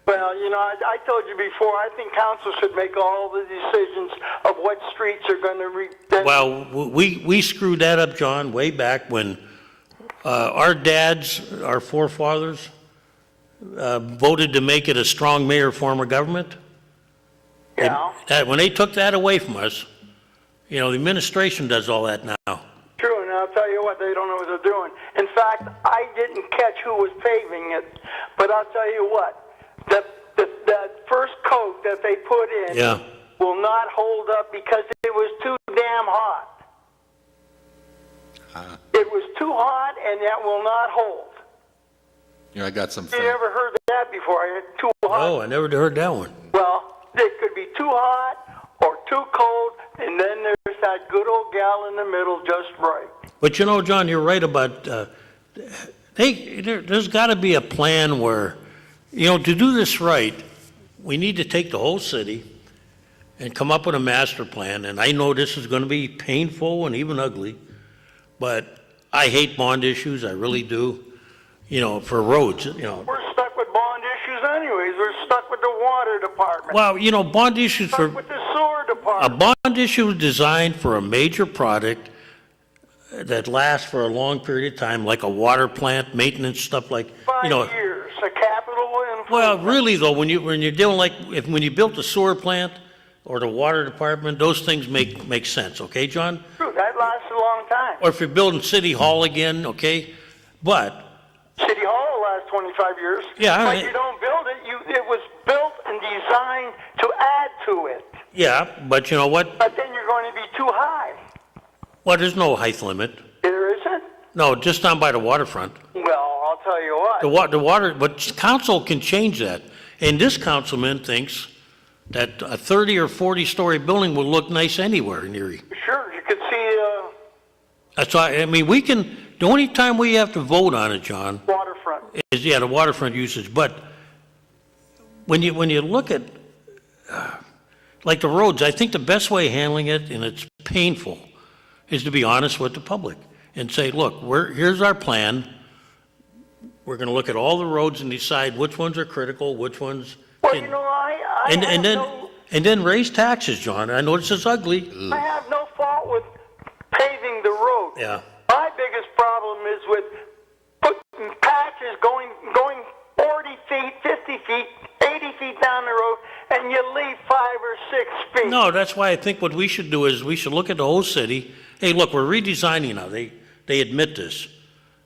Well, you know, I told you before, I think council should make all the decisions of what streets are going to Well, we screwed that up, John, way back when our dads, our forefathers, voted to make it a strong mayor form of government. Yeah. When they took that away from us, you know, the administration does all that now. True, and I'll tell you what, they don't know what they're doing. In fact, I didn't catch who was paving it, but I'll tell you what, that first coat that they put in Yeah. will not hold up because it was too damn hot. It was too hot, and that will not hold. You know, I got some. You never heard that before? Too hot. Oh, I never heard that one. Well, it could be too hot or too cold, and then there's that good old gal in the middle just right. But you know, John, you're right about, there's got to be a plan where, you know, to do this right, we need to take the whole city and come up with a master plan. And I know this is going to be painful and even ugly, but I hate bond issues, I really do, you know, for roads, you know. We're stuck with bond issues anyways. We're stuck with the water department. Well, you know, bond issues Stuck for, with the sewer a department. bond issue is designed for a major product that lasts for a long period of time, like a water plant, maintenance, stuff like, you 5 know. years, a capital improvement. Well, really though, when you're dealing when you built the sewer plant or the water department, those things make sense, okay, John? True, that lasts a long time. Or if you're building City Hall again, okay? But, City Hall will last 25 years. Yeah, But you don't build it. It was built and designed to add to it. yeah, but you know what? But then you're going to be too high. Well, there's no height limit. There isn't? No, just down by the waterfront. Well, I'll tell you what. The water, but council can change that. And this councilman thinks that a 30 or 40-story building will look nice anywhere in Erie. Sure, you could see That's why, I mean, the only time we have to vote on it, John, waterfront. is, yeah, the waterfront usage. But when you look at, like the roads, I think the best way of handling it, and it's painful, is to be honest with the public and say, look, here's our plan. We're going to look at all the roads and decide which ones are critical, which ones Well, can. you know, I And, have and then, no, and then raise taxes, John. I know this is ugly. I have no fault with paving the road. Yeah. My biggest problem is with putting patches going 40 feet, 50 feet, 80 feet down the road, and you leave 5 or 6 feet. No, that's why I think what we should do is we should look at the whole city. Hey, look, we're redesigning now. They admit this.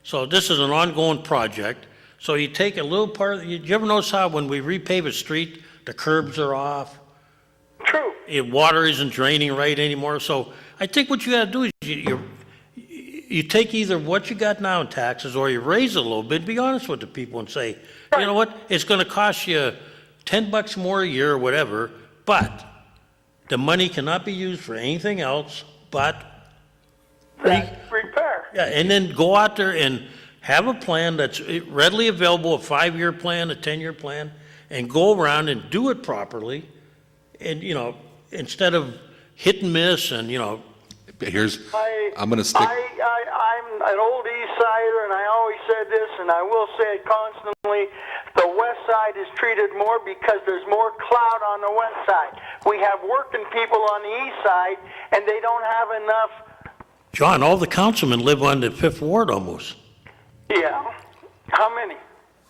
So this is an ongoing project. So you take a little part, you ever notice how when we repave a street, the curbs are off? True. Water isn't draining right anymore. So I think what you got to do is you take either what you got now in taxes or you raise it a little bit, be honest with the people and say, you know what, it's going to cost you $10 more a year or whatever, but the money cannot be used for anything else but Repair. yeah, and then go out there and have a plan that's readily available, a 5-year plan, a 10-year plan, and go around and do it properly. And, instead of hit and miss and, I'm going to stick. I'm an old East Sider, and I always said this, and I will say it constantly. The West Side is treated more because there's more clout on the West Side. We have working people on the East Side, and they don't have enough. John, all the councilmen live on the 5th Ward almost. Yeah. How many?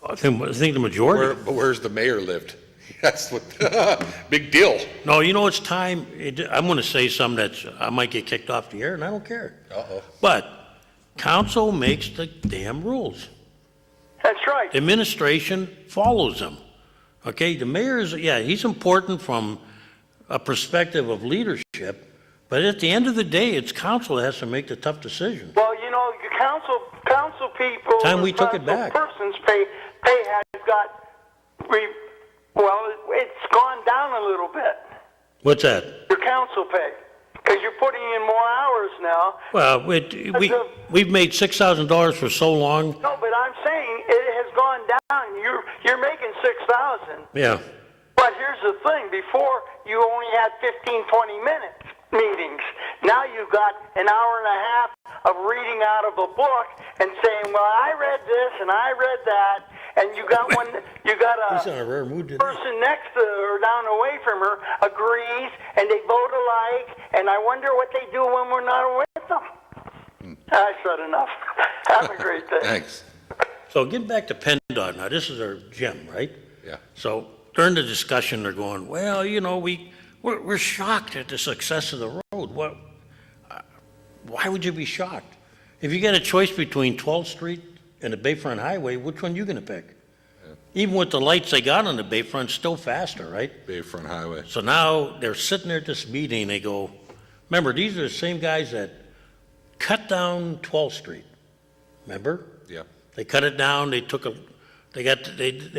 I think the majority. Where's the mayor lived? That's what, big deal. No, it's time. I'm going to say something that I might get kicked off the air, and I don't care. Uh-oh. But council makes the damn rules. That's right. The administration follows them. Okay, the mayor is, he's important from a perspective of leadership, but at the end of the day, it's council that has to make the tough decisions. Well, council people, Time we took it back. Persons pay has got, it's gone down a little bit. What's that? Your council pay, because you're putting in more hours now. Well, we've made $6,000 for so long. No, but I'm saying it has gone down. You're making $6,000. Yeah. But here's the thing: before you only had 15, 20-minute meetings. Now you've got an hour and a half of reading out of a book and saying, "Well, I read this and I read that," and you got He's in a rare mood today. person next to her, down away from her, agrees, and they vote alike. And I wonder what they do when we're not with them. I said enough. Have a great day. Thanks. So getting back to PennDOT, now this is our gym, right? Yeah. So during the discussion, they're going, well, we're shocked at the success of the road. Well, why would you be shocked? If you get a choice between 12th Street and the Bayfront Highway, which one are you going to pick? Yeah. Even with the lights they got on the Bayfront, it's still faster, right? Bayfront Highway. So now they're sitting there at this meeting, they go, remember, these are the same guys that cut down 12th Street. Remember? Yeah. They cut it down, they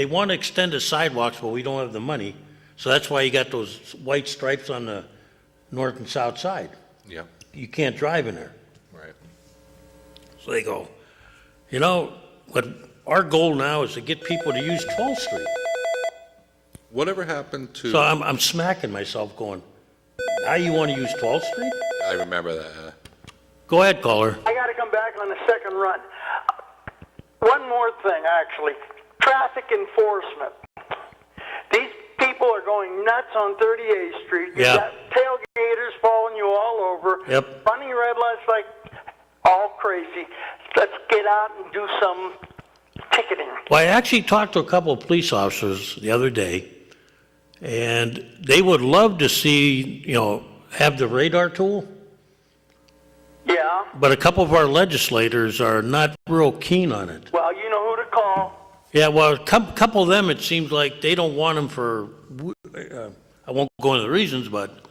want to extend the sidewalks, but we don't have the money. So that's why you got those white stripes on the north and south side. Yeah. You can't drive in there. Right. So they go, what our goal now is to get people to use 12th Street. Whatever happened to? So I'm smacking myself going, now you want to use 12th Street? I remember that. Go ahead, caller. I got to come back on the second run. One more thing, actually. Traffic enforcement. These people are going nuts on 38th Street. You've got tailgaters following you all over. Yep. Running red lights like all crazy. Let's get out and do some ticketing. Well, I actually talked to a couple of police officers the other day, and they would love to see, have the radar tool. Yeah. But a couple of our legislators are not real keen on it. Well, you know who to call. Yeah, well, a couple of them, it seems like they don't want them for, I won't go into the reasons, but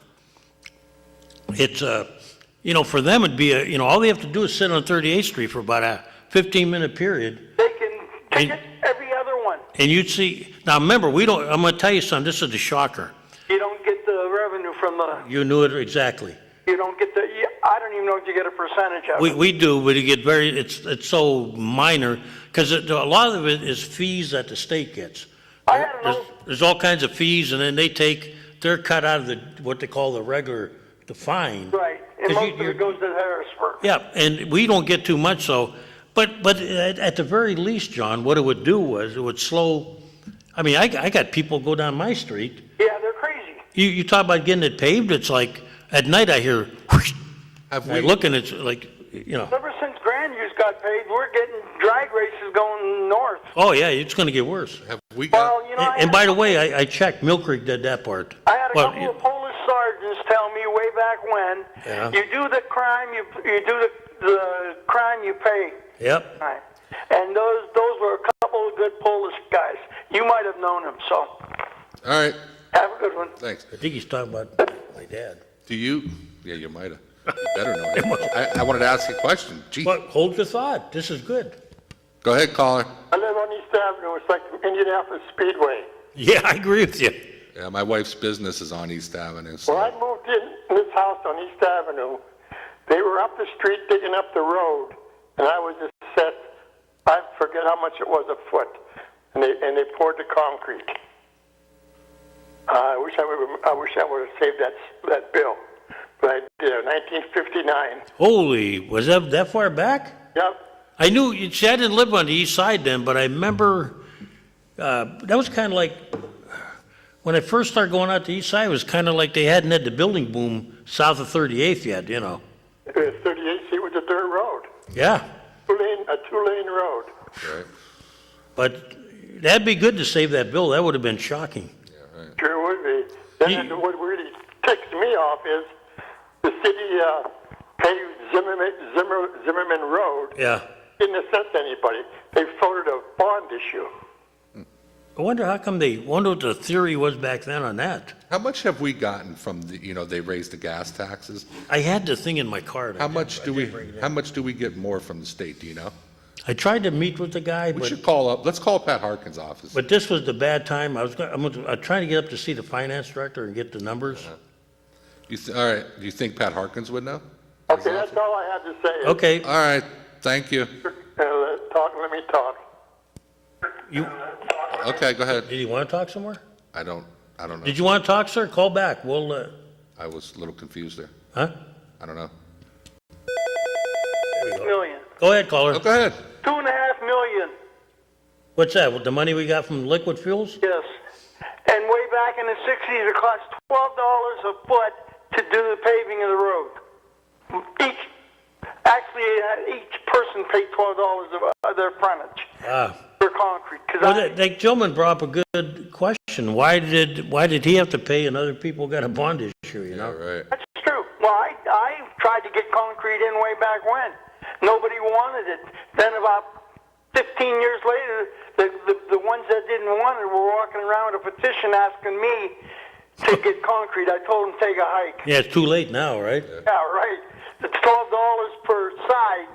it's, for them it'd be, all they have to do is sit on 38th Street for about a 15-minute period. They can ticket every other one. And you'd see, now remember, I'm going to tell you something, this is the shocker. You don't get the revenue from the... You knew it exactly. You don't get the... I don't even know if you get a percentage of it. We do, but you get it's so minor, because a lot of it is fees that the state gets. There's all kinds of fees, and then they're cut out of what they call the fine. Right, and most of it goes to Harrisburg. Yeah, and we don't get too much, so, but at the very least, John, what it would do was, it would slow, I got people go down my street. Yeah, they're crazy. You talk about getting it paved, it's like, at night I hear, whoosh, I look and it's like, Ever since Grandview's got paid, we're getting drag races going north. Oh, yeah, it's going to get worse. Have we got? Well, And by the way, I checked, Mill Creek did that part. I had a couple of Polish sergeants tell me way back when, you do the crime, you do the crime, you pay. Yep. Right. And those were a couple of good Polish guys. You might have known them, so. All right. Have a good one. Thanks. I think he's talking about my dad. Do you? Yeah, you might have. You better know him. I wanted to ask you a question. Gee, But hold your thought. This is good. go ahead, caller. I live on East Avenue. It's like Indianapolis Speedway. Yeah, I agree with you. Yeah, my wife's business is on East Avenue. So. When I moved in this house on East Avenue, they were up the street digging up the road, and I was assessed, I forget how much it was a foot, and they poured the concrete. I wish I would have saved that bill, but I did. 1959. Holy, was that far back? Yep. I knew, see, I didn't live on the east side then, but I remember, that was kind of like, when I first started going out the east side, it was kind of like they hadn't had the building boom south of 38th yet, you know. 38th Street was a dirt road, Yeah, a two-lane road. Right. but that'd be good to save that bill. That would have been shocking. Sure would be. Then what really ticks me off is the city paved Zimmerman Road. Yeah. Didn't assess anybody. They floated a bond issue. I wonder wonder what the theory was back then on that. How much have we gotten from the, they raised the gas taxes? I had the thing in my card. How much do we get more from the state, do you know? I tried to meet with the guy, We should let's call Pat Harkin's office. but this was the bad time. I'm trying to get up to see the finance director and get the numbers. All right, do you think Pat Harkins would know? Okay, that's all I have to say. Okay, All right, thank you. Let me talk. Okay, go ahead. did you want to talk somewhere? I don't know. Did you want to talk, sir? Call back. We'll, I was a little confused there. huh? I don't know. Million. Go ahead, caller. Oh, go ahead. $2.5 million. What's that? With the money we got from liquid fuels? Yes. And way back in the 60s, it cost $12 a foot to do the paving of the road. Each person paid $12 of their frontage for concrete. Well, that gentleman brought up a good question. Why did he have to pay and other people got a bond issue, you know? Right. That's true. Well, I tried to get concrete in way back when. Nobody wanted it. Then about 15 years later, the ones that didn't want it were walking around with a petition asking me to get concrete. I told them take a hike. Yeah, it's too late now, right? Yeah, right. It's $12 per side,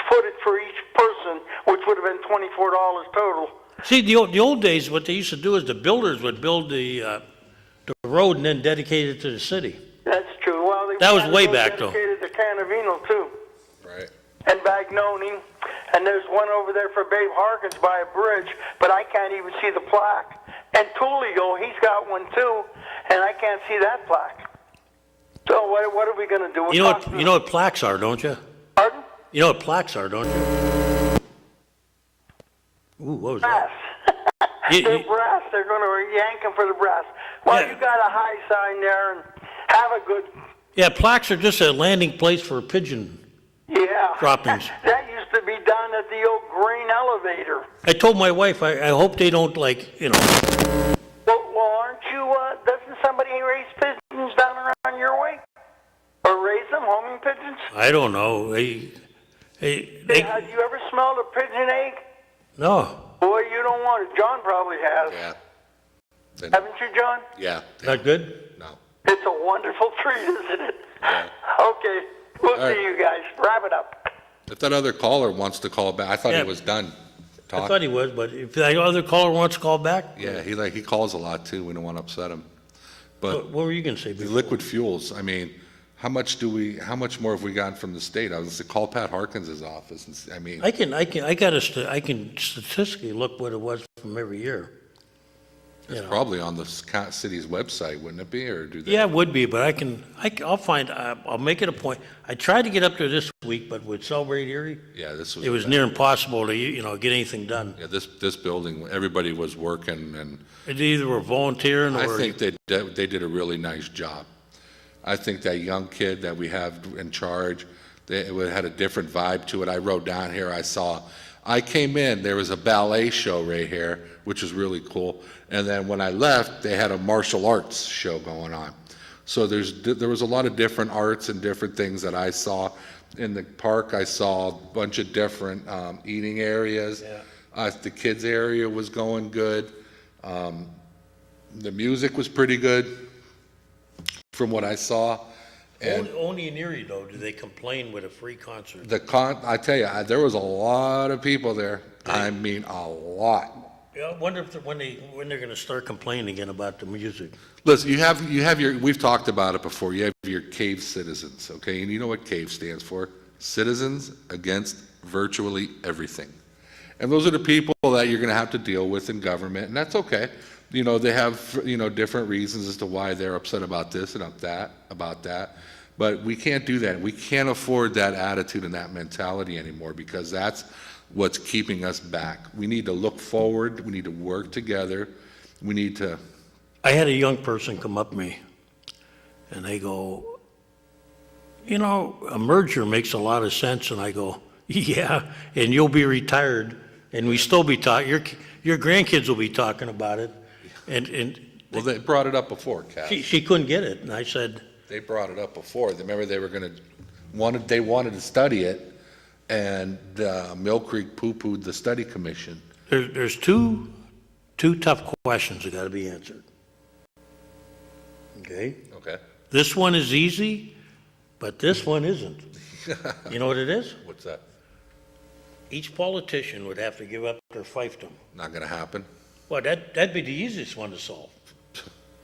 footed for each person, which would have been $24 total. See, the old days, what they used to do is the builders would build the road and then dedicate it to the city. That's true. Well, That was way back, though. Dedicated to Canavino too, Right. and Bagnoni, and there's one over there for Babe Harkins by a bridge, but I can't even see the plaque. And Toolio, he's got one too, and I can't see that plaque. So what are we going to do? You know what plaques are, don't you? Pardon? You know what plaques are, don't you? Ooh, what was that? Brass. They're brass. They're going to yank them for the brass. Well, Yeah. you got a high sign there, and have a good. Yeah, plaques are just a landing place for pigeon Yeah. droppings. That used to be done at the old grain elevator. I told my wife, I hope they don't Well, aren't you, doesn't somebody raise pigeons down around your way? Or raise them, homing pigeons? I don't know. Have you ever smelled a pigeon egg? No, Boy, you don't want it. John probably has. Yeah. Then- Haven't you, John? Yeah. not good? No. It's a wonderful treat, isn't it? Yeah. Okay, we'll All right. see you guys. Wrap it up. If that other caller wants to call back, I thought Yeah. he was done I talking. thought he was, but if that other caller wants to call back? Yeah, he calls a lot too. We don't want to upset him. But What were you going to say the before? liquid fuels, I mean, how much more have we gotten from the state? I was to call Pat Harkins' office and I mean, I can statistically look what it was from every year. it's probably on the city's website, wouldn't it be? Or do they? Yeah, it would be, but I'll make it a point. I tried to get up there this week, but with Celebrate Erie, Yeah, this was. it was near impossible to, get anything done. Yeah, this building, everybody was working and They either were volunteering I or, think they did a really nice job. I think that young kid that we have in charge, it had a different vibe to it. I wrote down here, I came in, there was a ballet show right here, which was really cool. And then when I left, they had a martial arts show going on. So there was a lot of different arts and different things that I saw. In the park, I saw a bunch of different eating areas. Yeah. The kids area was going good. The music was pretty good from what I saw. And Only in Erie, though, do they complain with a free concert. I tell you, there was a lot of people there. I mean, a lot. Yeah, I wonder if, when they're gonna start complaining again about the music. Listen, you have your, we've talked about it before, you have your CAVE citizens, okay? And you know what CAVE stands for? Citizens Against Virtually Everything. And those are the people that you're gonna have to deal with in government, and that's okay. You know, they have, different reasons as to why they're upset about this and about that. But we can't do that. We can't afford that attitude and that mentality anymore, because that's what's keeping us back. We need to look forward. We need to work together. We need to. I had a young person come up to me, and they go, a merger makes a lot of sense. And I go, yeah, and you'll be retired, and we still be talking. Your grandkids will be talking about it. And Well, they brought it up before, Cass. she couldn't get it, and I said, They brought it up before. Remember, they wanted to study it, and Mill Creek poo-pooed the study commission. there's two tough questions that got to be answered. Okay? Okay. This one is easy, but this one isn't. You know what it is? What's that? Each politician would have to give up their fiefdom. Not going to happen? Well, that'd be the easiest one to solve.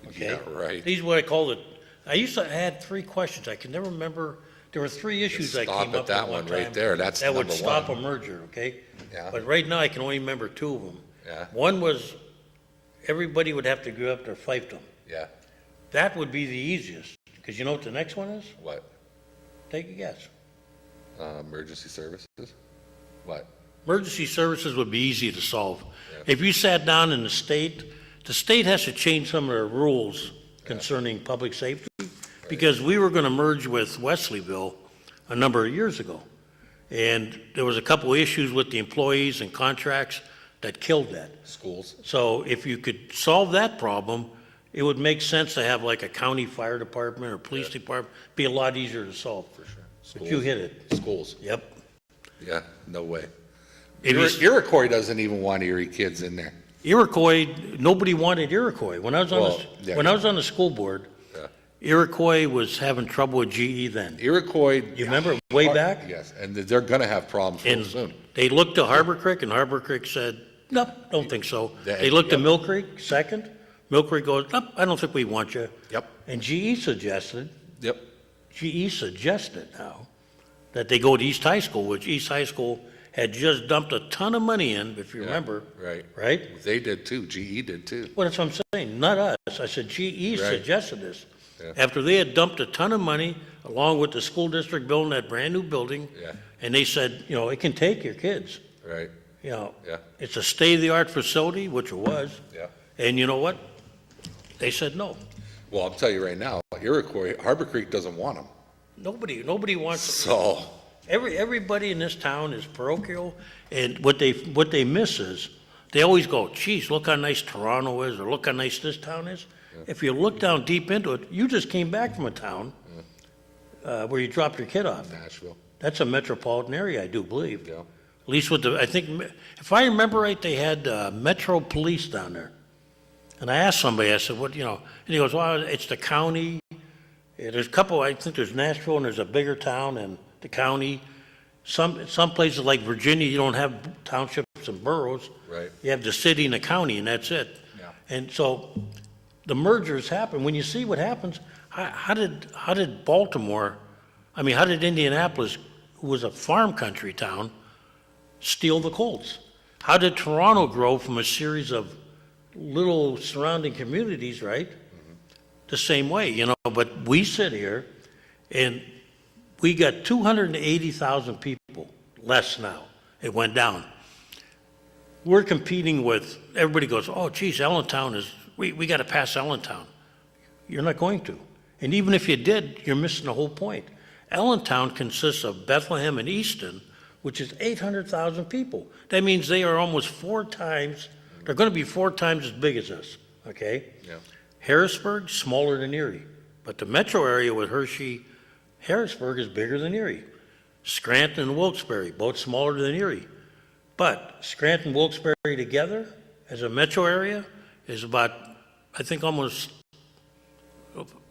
Okay? Yeah, right. These are what I call it. I had 3 questions. I can never remember. There were 3 issues I came up with Stop at that one right there. That's that would number stop one. a merger, okay? Yeah. But right now, I can only remember 2 of them. Yeah. One was everybody would have to give up their fiefdom. Yeah. That would be the easiest, because you know what the next one is? What? Take a guess. Emergency services? What? Emergency services would be easy to solve. If you sat down in the state has to change some of their rules concerning public safety, because we were going to merge with Wesleyville a number of years ago. And there was a couple of issues with the employees and contracts that killed that. Schools? So if you could solve that problem, it would make sense to have like a county fire department or police department, be a lot easier to solve. For sure. But you hit it. Schools. Yep. Yeah, no way. If you- Iroquois doesn't even want Erie kids in there. Iroquois, nobody wanted Iroquois. When I was Well, on the school board, Yeah. Iroquois was having trouble with GE then. Iroquois. You remember way back? Yes, and they're going to have problems real And soon. they looked to Harbor Creek, and Harbor Creek said, nope, don't think so. They- They looked to yep. Mill Creek, second. Mill Creek goes, nope, I don't think we want you. Yep. And GE suggested Yep. now that they go to East High School, which East High School had just dumped a ton of money in, if you remember. Right. Right? They did too. GE did too. Well, that's what I'm saying, not us. I said GE Right. suggested this. Yeah. After they had dumped a ton of money, along with the school district building that brand-new building. Yeah. And they said, it can take your kids. Right. Yeah. It's a state-of-the-art facility, which it was. Yeah. And you know what? They said no. Well, I'll tell you right now, Iroquois, Harbor Creek doesn't want them. Nobody wants it. So, Everybody in this town is parochial, and what they miss is, they always go, geez, look how nice Toronto is, or look how nice this town is. If you look down deep into it, you just came back from a town where you dropped your kid off. Nashville. That's a metropolitan area, I do believe. Yeah. At least I think, if I remember right, they had Metro Police down there. And I asked somebody, I said, and he goes, well, it's the county. Yeah, there's a couple, I think there's Nashville, and there's a bigger town, and the county. Some places like Virginia, you don't have townships and boroughs. Right. You have the city and the county, and that's it. Yeah. And so the mergers happen. When you see what happens, how did Baltimore, how did Indianapolis, who was a farm country town, steal the Colts? How did Toronto grow from a series of little surrounding communities, right? The same way, but we sit here and we got 280,000 people less now. It went down. We're competing with, everybody goes, oh, geez, Allentown we got to pass Allentown. You're not going to. And even if you did, you're missing the whole point. Allentown consists of Bethlehem and Easton, which is 800,000 people. That means they are almost 4 times, they're going to be 4 times as big as us, okay? Yeah. Harrisburg, smaller than Erie. But the metro area with Hershey, Harrisburg is bigger than Erie. Scranton and Wilkes-Barre, both smaller than Erie. But Scranton and Wilkes-Barre together as a metro area is about I think almost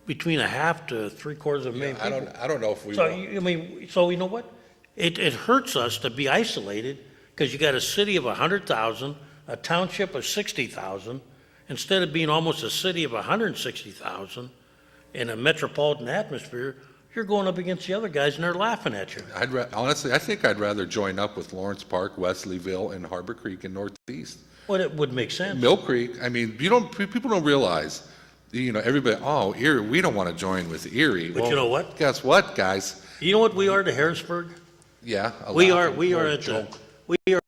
between a half to three-quarters of a million people. I don't know if we So, will. I mean, so you know what? It hurts us to be isolated, because you got a city of 100,000, a township of 60,000, instead of being almost a city of 160,000 in a metropolitan atmosphere, you're going up against the other guys and they're laughing at you. Honestly, I think I'd rather join up with Lawrence Park, Wesleyville, and Harbor Creek in Northeast. Well, it would make sense. Mill Creek, I mean, people don't realize, everybody, oh, Erie, we don't want to join with Erie. But Well, you know what? Guess what, guys? You know what we are to Harrisburg? Yeah. We are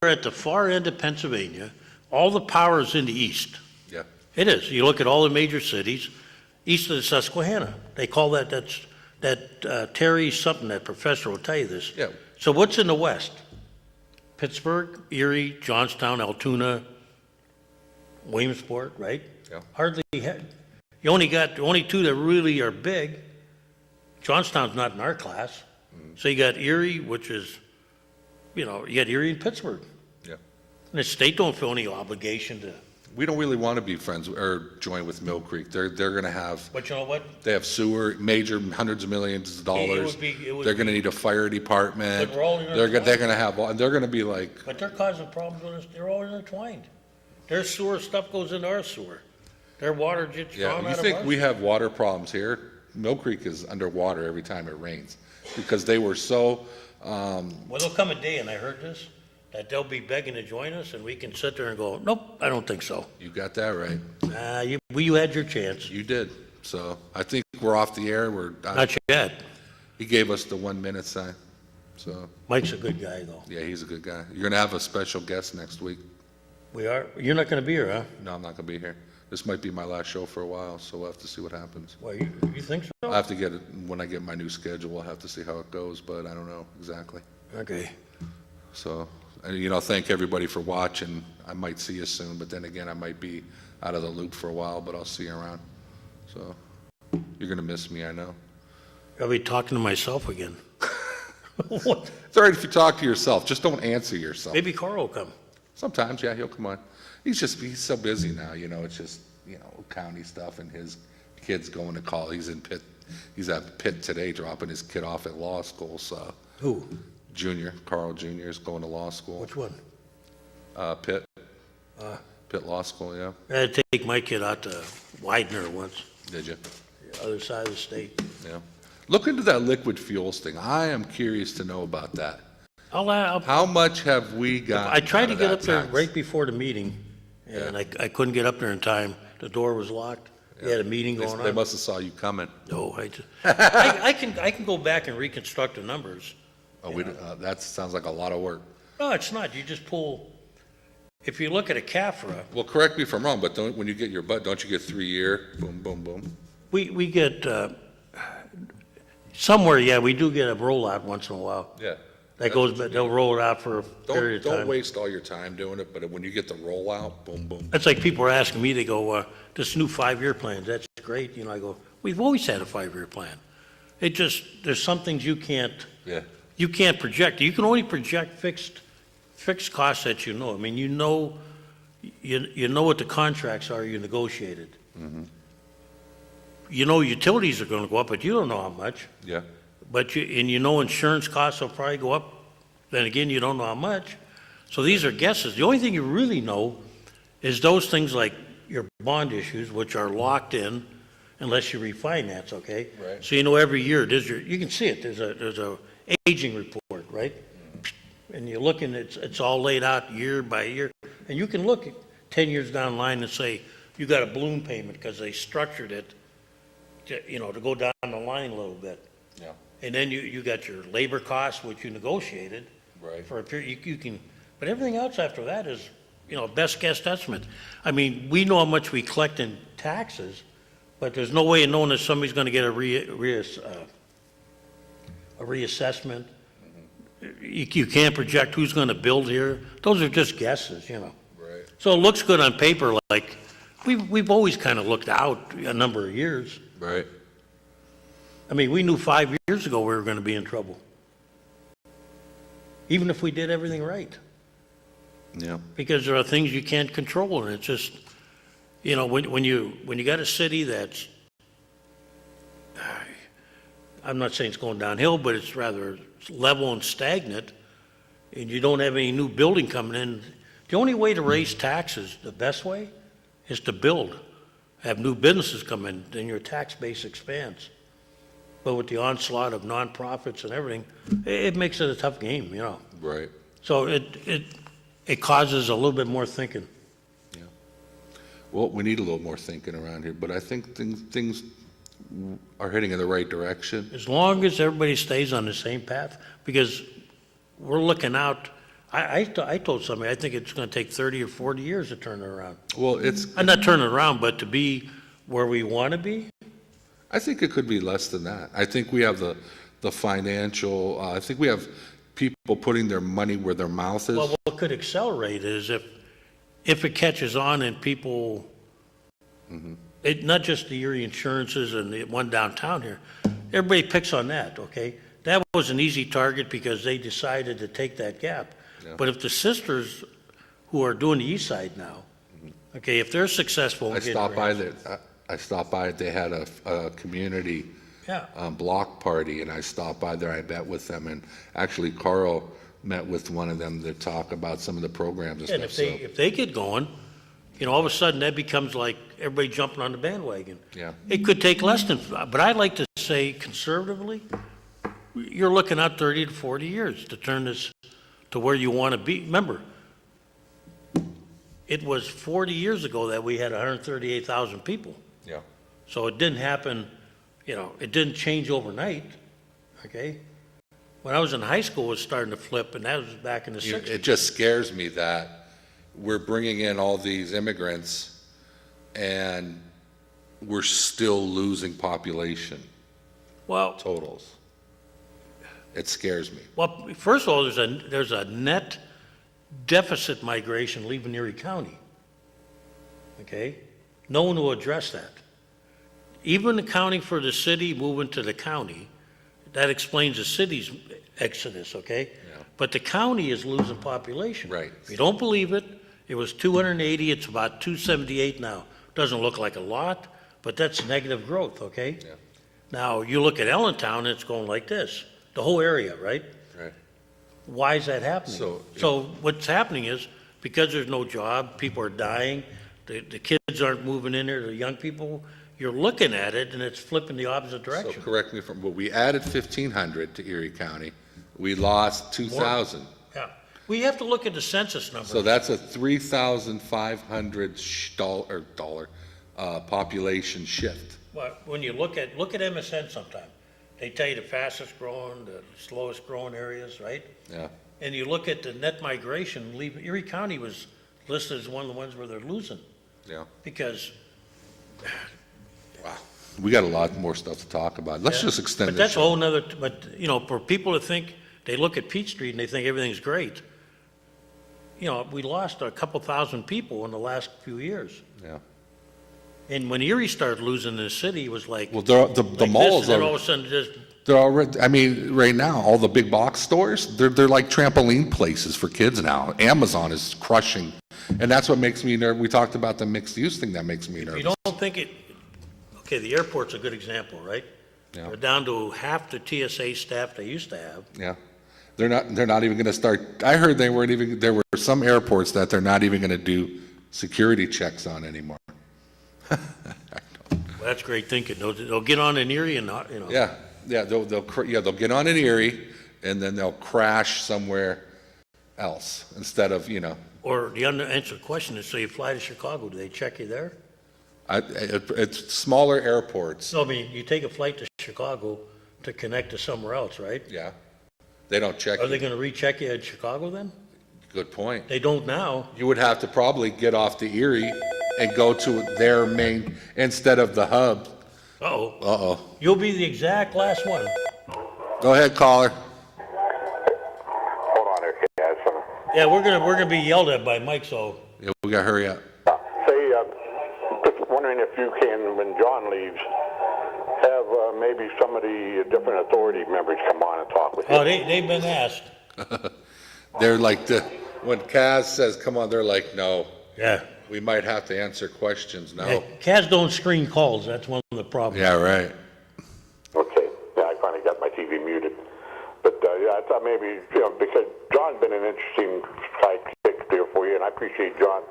at the far end of Pennsylvania. All the power is in the east. Yeah. It is. You look at all the major cities, east of the Susquehanna. They call that, Terry something, that professor will tell you this. Yeah. So what's in the west? Pittsburgh, Erie, Johnstown, Altoona, Williamsport, right? Yeah. You only got, the only two that really are big. Johnstown's not in our class. So you got Erie, which is, you got Erie and Pittsburgh. Yeah. And the state don't feel any obligation to, We don't really want to be friends or join with Mill Creek. They're going to have, but you know what? they have sewer, major hundreds of millions of dollars. It would They're going to be- need a fire department. But we're all intertwined. They're going to have, and they're going to be like, But they're causing problems with us, they're all intertwined. Their sewer stuff goes into our sewer. Their water gets yeah, drawn you out of think our. we have water problems here? Mill Creek is underwater every time it rains because they were so, Well, there'll come a day, and I heard this, that they'll be begging to join us, and we can sit there and go, nope, I don't think so. you got that right. You had your chance. You did. So I think we're off the air. Not yet. He gave us the 1 minute sign. So, Mike's a good guy, though. yeah, he's a good guy. You're going to have a special guest next week. We are, you're not gonna be here, huh? No, I'm not going to be here. This might be my last show for a while, so we'll have to see what happens. Well, you think I'll so? have to get it, when I get my new schedule, we'll have to see how it goes, but I don't know exactly. Okay. So, and, thank everybody for watching. I might see you soon, but then again, I might be out of the loop for a while, but I'll see you around. So, you're going to miss me, I know. I'll be talking to myself again. What? It's all right if you talk to yourself, just don't answer yourself. Maybe Carl will come. Sometimes, yeah, he'll come on. He's so busy now, it's just, county stuff and his kids going to college. He's in Pitt. He's at Pitt today dropping his kid off at law school, so. Who? Carl Jr. is going to law school. Which one? Pitt. Pitt Law School, yeah. I had to take my kid out to Widener once, Did you? the other side of the state. Yeah. Look into that liquid fuels thing. I am curious to know about that. I'll How much have we got? I tried to get up there tax? right before the meeting, and I couldn't get up there in time. The door was locked. We had a meeting going They on. must have saw you coming. No, I can go back and reconstruct the numbers. Oh, that sounds like a lot of work. No, it's not. You just pull, if you look at a CAFRA, Well, correct me if I'm wrong, but when you get your don't you get 3 year, boom, boom, boom? we get, somewhere, yeah, we do get a rollout once in a while. Yeah. That goes, but they'll roll it out for a period of Don't time. waste all your time doing it, but when you get the rollout, boom, boom. That's like people are asking me, they go, this new 5-year plan, that's great. I go, we've always had a 5-year plan. It just, there's some things you can't Yeah. project. You can only project fixed costs that you know. I mean, you know what the contracts are you negotiated. Mm-hmm. You know utilities are gonna go up, but you don't know how much. Yeah. But insurance costs will probably go up. Then again, you don't know how much. So these are guesses. The only thing you really know is those things like your bond issues, which are locked in unless you refinance, okay? Right. So every year, you can see it, there's a aging report, right? And you're looking, it's all laid out year by year. And you can look at 10 years down the line and say, you got a balloon payment because they structured it to go down the line a little bit. Yeah. And then you got your labor costs, which you negotiated. Right. For a period, you can, but everything else after that is, best guess estimate. I mean, we know how much we collect in taxes, but there's no way of knowing if somebody's gonna get a reassessment. You can't project who's gonna build here. Those are just guesses. Right. So it looks good on paper, like, we've always kind of looked out a number of years. Right. I mean, we knew 5 years ago we were gonna be in trouble. Even if we did everything right. Yeah. Because there are things you can't control, and it's just, you know, when you got a city that's, I'm not saying it's going downhill, but it's rather level and stagnant, and you don't have any new building coming in, the only way to raise taxes, the best way, is to build. Have new businesses come in, then your tax base expands. But with the onslaught of nonprofits and everything, it makes it a tough game, you know. Right. So it causes a little bit more thinking. Yeah. Well, we need a little more thinking around here, but I think things are heading in the right direction. As long as everybody stays on the same path, because we're looking out, I told somebody, I think it's going to take 30 or 40 years to turn it around. Well, it's, I'm not turning it around, but to be where we want to be. I think it could be less than that. I think we have the financial, I think we have people putting their money where their mouth is. Well, what could accelerate it is if it catches on and people, not just the Erie insurances and the one downtown here, everybody picks on that, okay? That was an easy target because they decided to take that gap. Yeah. But if the sisters who are doing the east side now, okay, if they're successful in I getting stopped by grants- there, I stopped by, they had a community Yeah, block party, and I stopped by there, I met with them, and actually Carl met with one of them to talk about some of the programs and and stuff, if they get going, you know, all of a sudden that becomes like everybody jumping on the bandwagon. Yeah. It could take less than, but I'd like to say conservatively, you're looking at 30 to 40 years to turn this to where you want to be. Remember, it was 40 years ago that we had 138,000 people. Yeah. So it didn't happen, you know, it didn't change overnight, okay? When I was in high school, it was starting to flip, and that was back in the 60s. It just scares me that we're bringing in all these immigrants and we're still losing population Well, totals. It scares me. well, first of all, there's a net deficit migration leaving Erie County, okay? No one will address that. Even accounting for the city moving to the county, that explains the city's exodus, okay? Yeah. But the county is losing population. Right. If you don't believe it, it was 280, it's about 278 now. Doesn't look like a lot, but that's negative growth, okay? Yeah. Now, you look at Allentown, it's going like this, the whole area, right? Right. Why is that happening? So- So what's happening is, because there's no job, people are dying, the kids aren't moving in there, the young people, you're looking at it and it's flipping the opposite So direction. correct me from, but we added 1,500 to Erie County. We lost 2,000. Yeah, we have to look at the census numbers. So that's a 3,500 population shift. But when you look at MSN sometime, they tell you the fastest growing, the slowest growing areas, right? Yeah. And you look at the net migration, Erie County was listed as one of the ones where they're losing, Yeah. because. Wow. We got a lot more stuff to talk about. Let's just extend But this. that's a whole nother, but, you know, for people to think, they look at Peach Street and they think everything's great. You know, we lost a couple thousand people in the last few years. Yeah. And when Erie started losing the city, it was like, Well, like the this, malls and then all are, of a sudden just, they're already, I mean, right now, all the big box stores, they're like trampoline places for kids now. Amazon is crushing. And that's what makes me nervous. We talked about the mixed use thing that makes me you nervous. don't think it, okay, the airport's a good example, right? Yeah. They're down to half the TSA staff they used to have. Yeah. They're not even going to start, I heard there were some airports that they're not even going to do security checks on anymore. Well, that's great thinking. They'll get on in Erie and not, you know. Yeah, they'll get on in Erie and then they'll crash somewhere else instead of, Or the unanswered question is, so you fly to Chicago, do they check you there? it's smaller airports. So, I mean, you take a flight to Chicago to connect to somewhere else, right? Yeah. They don't check Are they you. going to recheck you at Chicago then? Good point. They don't now. You would have to probably get off the Erie and go to their main, instead of the hub. Uh-oh. Uh-oh. You'll be the exact last one. Go ahead, caller. Hold on there, guys. Yeah, we're gonna be yelled at by Mike, so. Yeah, we got to hurry up. Say, just wondering if you can, when John leaves, have maybe some of the different authority members come on and talk with you. Oh, they've been asked. They're like, when Kaz says, come on, they're like, no. Yeah. We might have to answer questions now. Cats don't screen calls, that's one of the problems. Yeah, right. Okay. Yeah, I finally got my TV muted. But yeah, I thought maybe, because John's been an interesting sidekick there for you, and I appreciate John.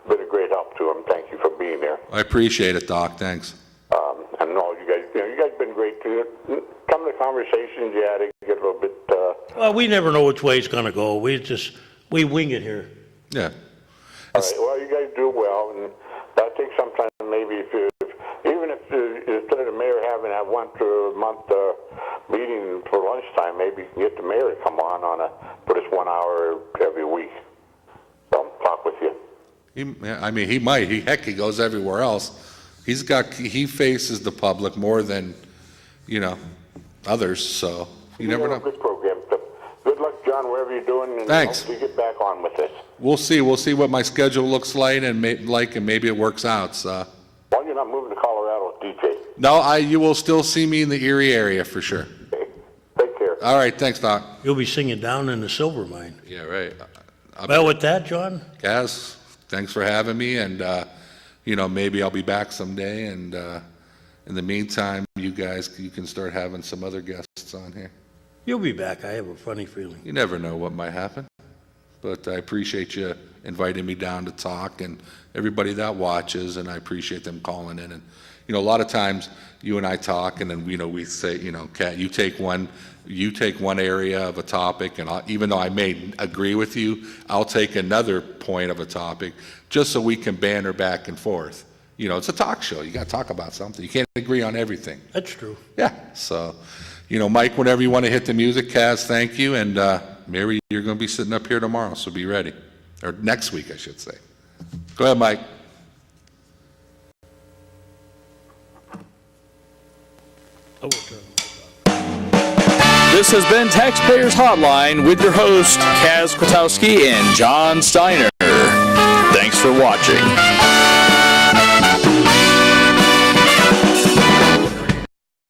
Been a great help to him. Thank you for being there. I appreciate it, Doc. Thanks. And all you guys, you guys been great too. Some of the conversations you had to get a little bit. Well, we never know which way it's gonna go. We wing it here. Yeah. All right. Well, you guys do well, and I think sometime maybe even if instead of the mayor having that once a month meeting for lunchtime, maybe you can get the mayor to come on for this 1 hour every week. So talk with you. He might. He goes everywhere else. He faces the public more than, others, so you never know. Good program. So good luck, John, wherever you're doing, and Thanks. hope you get back on with this. We'll see what my schedule looks like, and maybe it works out, so. Well, you're not moving to Colorado, DJ. No, you will still see me in the Erie area for sure. Okay. Take care. All right, thanks, Doc. You'll be singing down in the silver mine. Yeah, right. Well, with that, John, Kaz, thanks for having me, and, maybe I'll be back someday, and in the meantime, you can start having some other guests on here. you'll be back. I have a funny feeling. You never know what might happen, but I appreciate you inviting me down to talk, and everybody that watches, and I appreciate them calling in. And, a lot of times you and I talk, and then, we say, Kat, you take one area of a topic, and even though I may agree with you, I'll take another point of a topic just so we can banter back and forth. It's a talk show. You got to talk about something. You can't agree on everything. That's true. Yeah. So, Mike, whenever you want to hit the music, Kaz, thank you. And Mary, you're going to be sitting up here tomorrow, so be ready. Or next week, I should say. Go ahead, Mike. I will turn. This has been Taxpayers Hotline with your host, Kaz Kwiatkowski and John Steiner. Thanks for watching.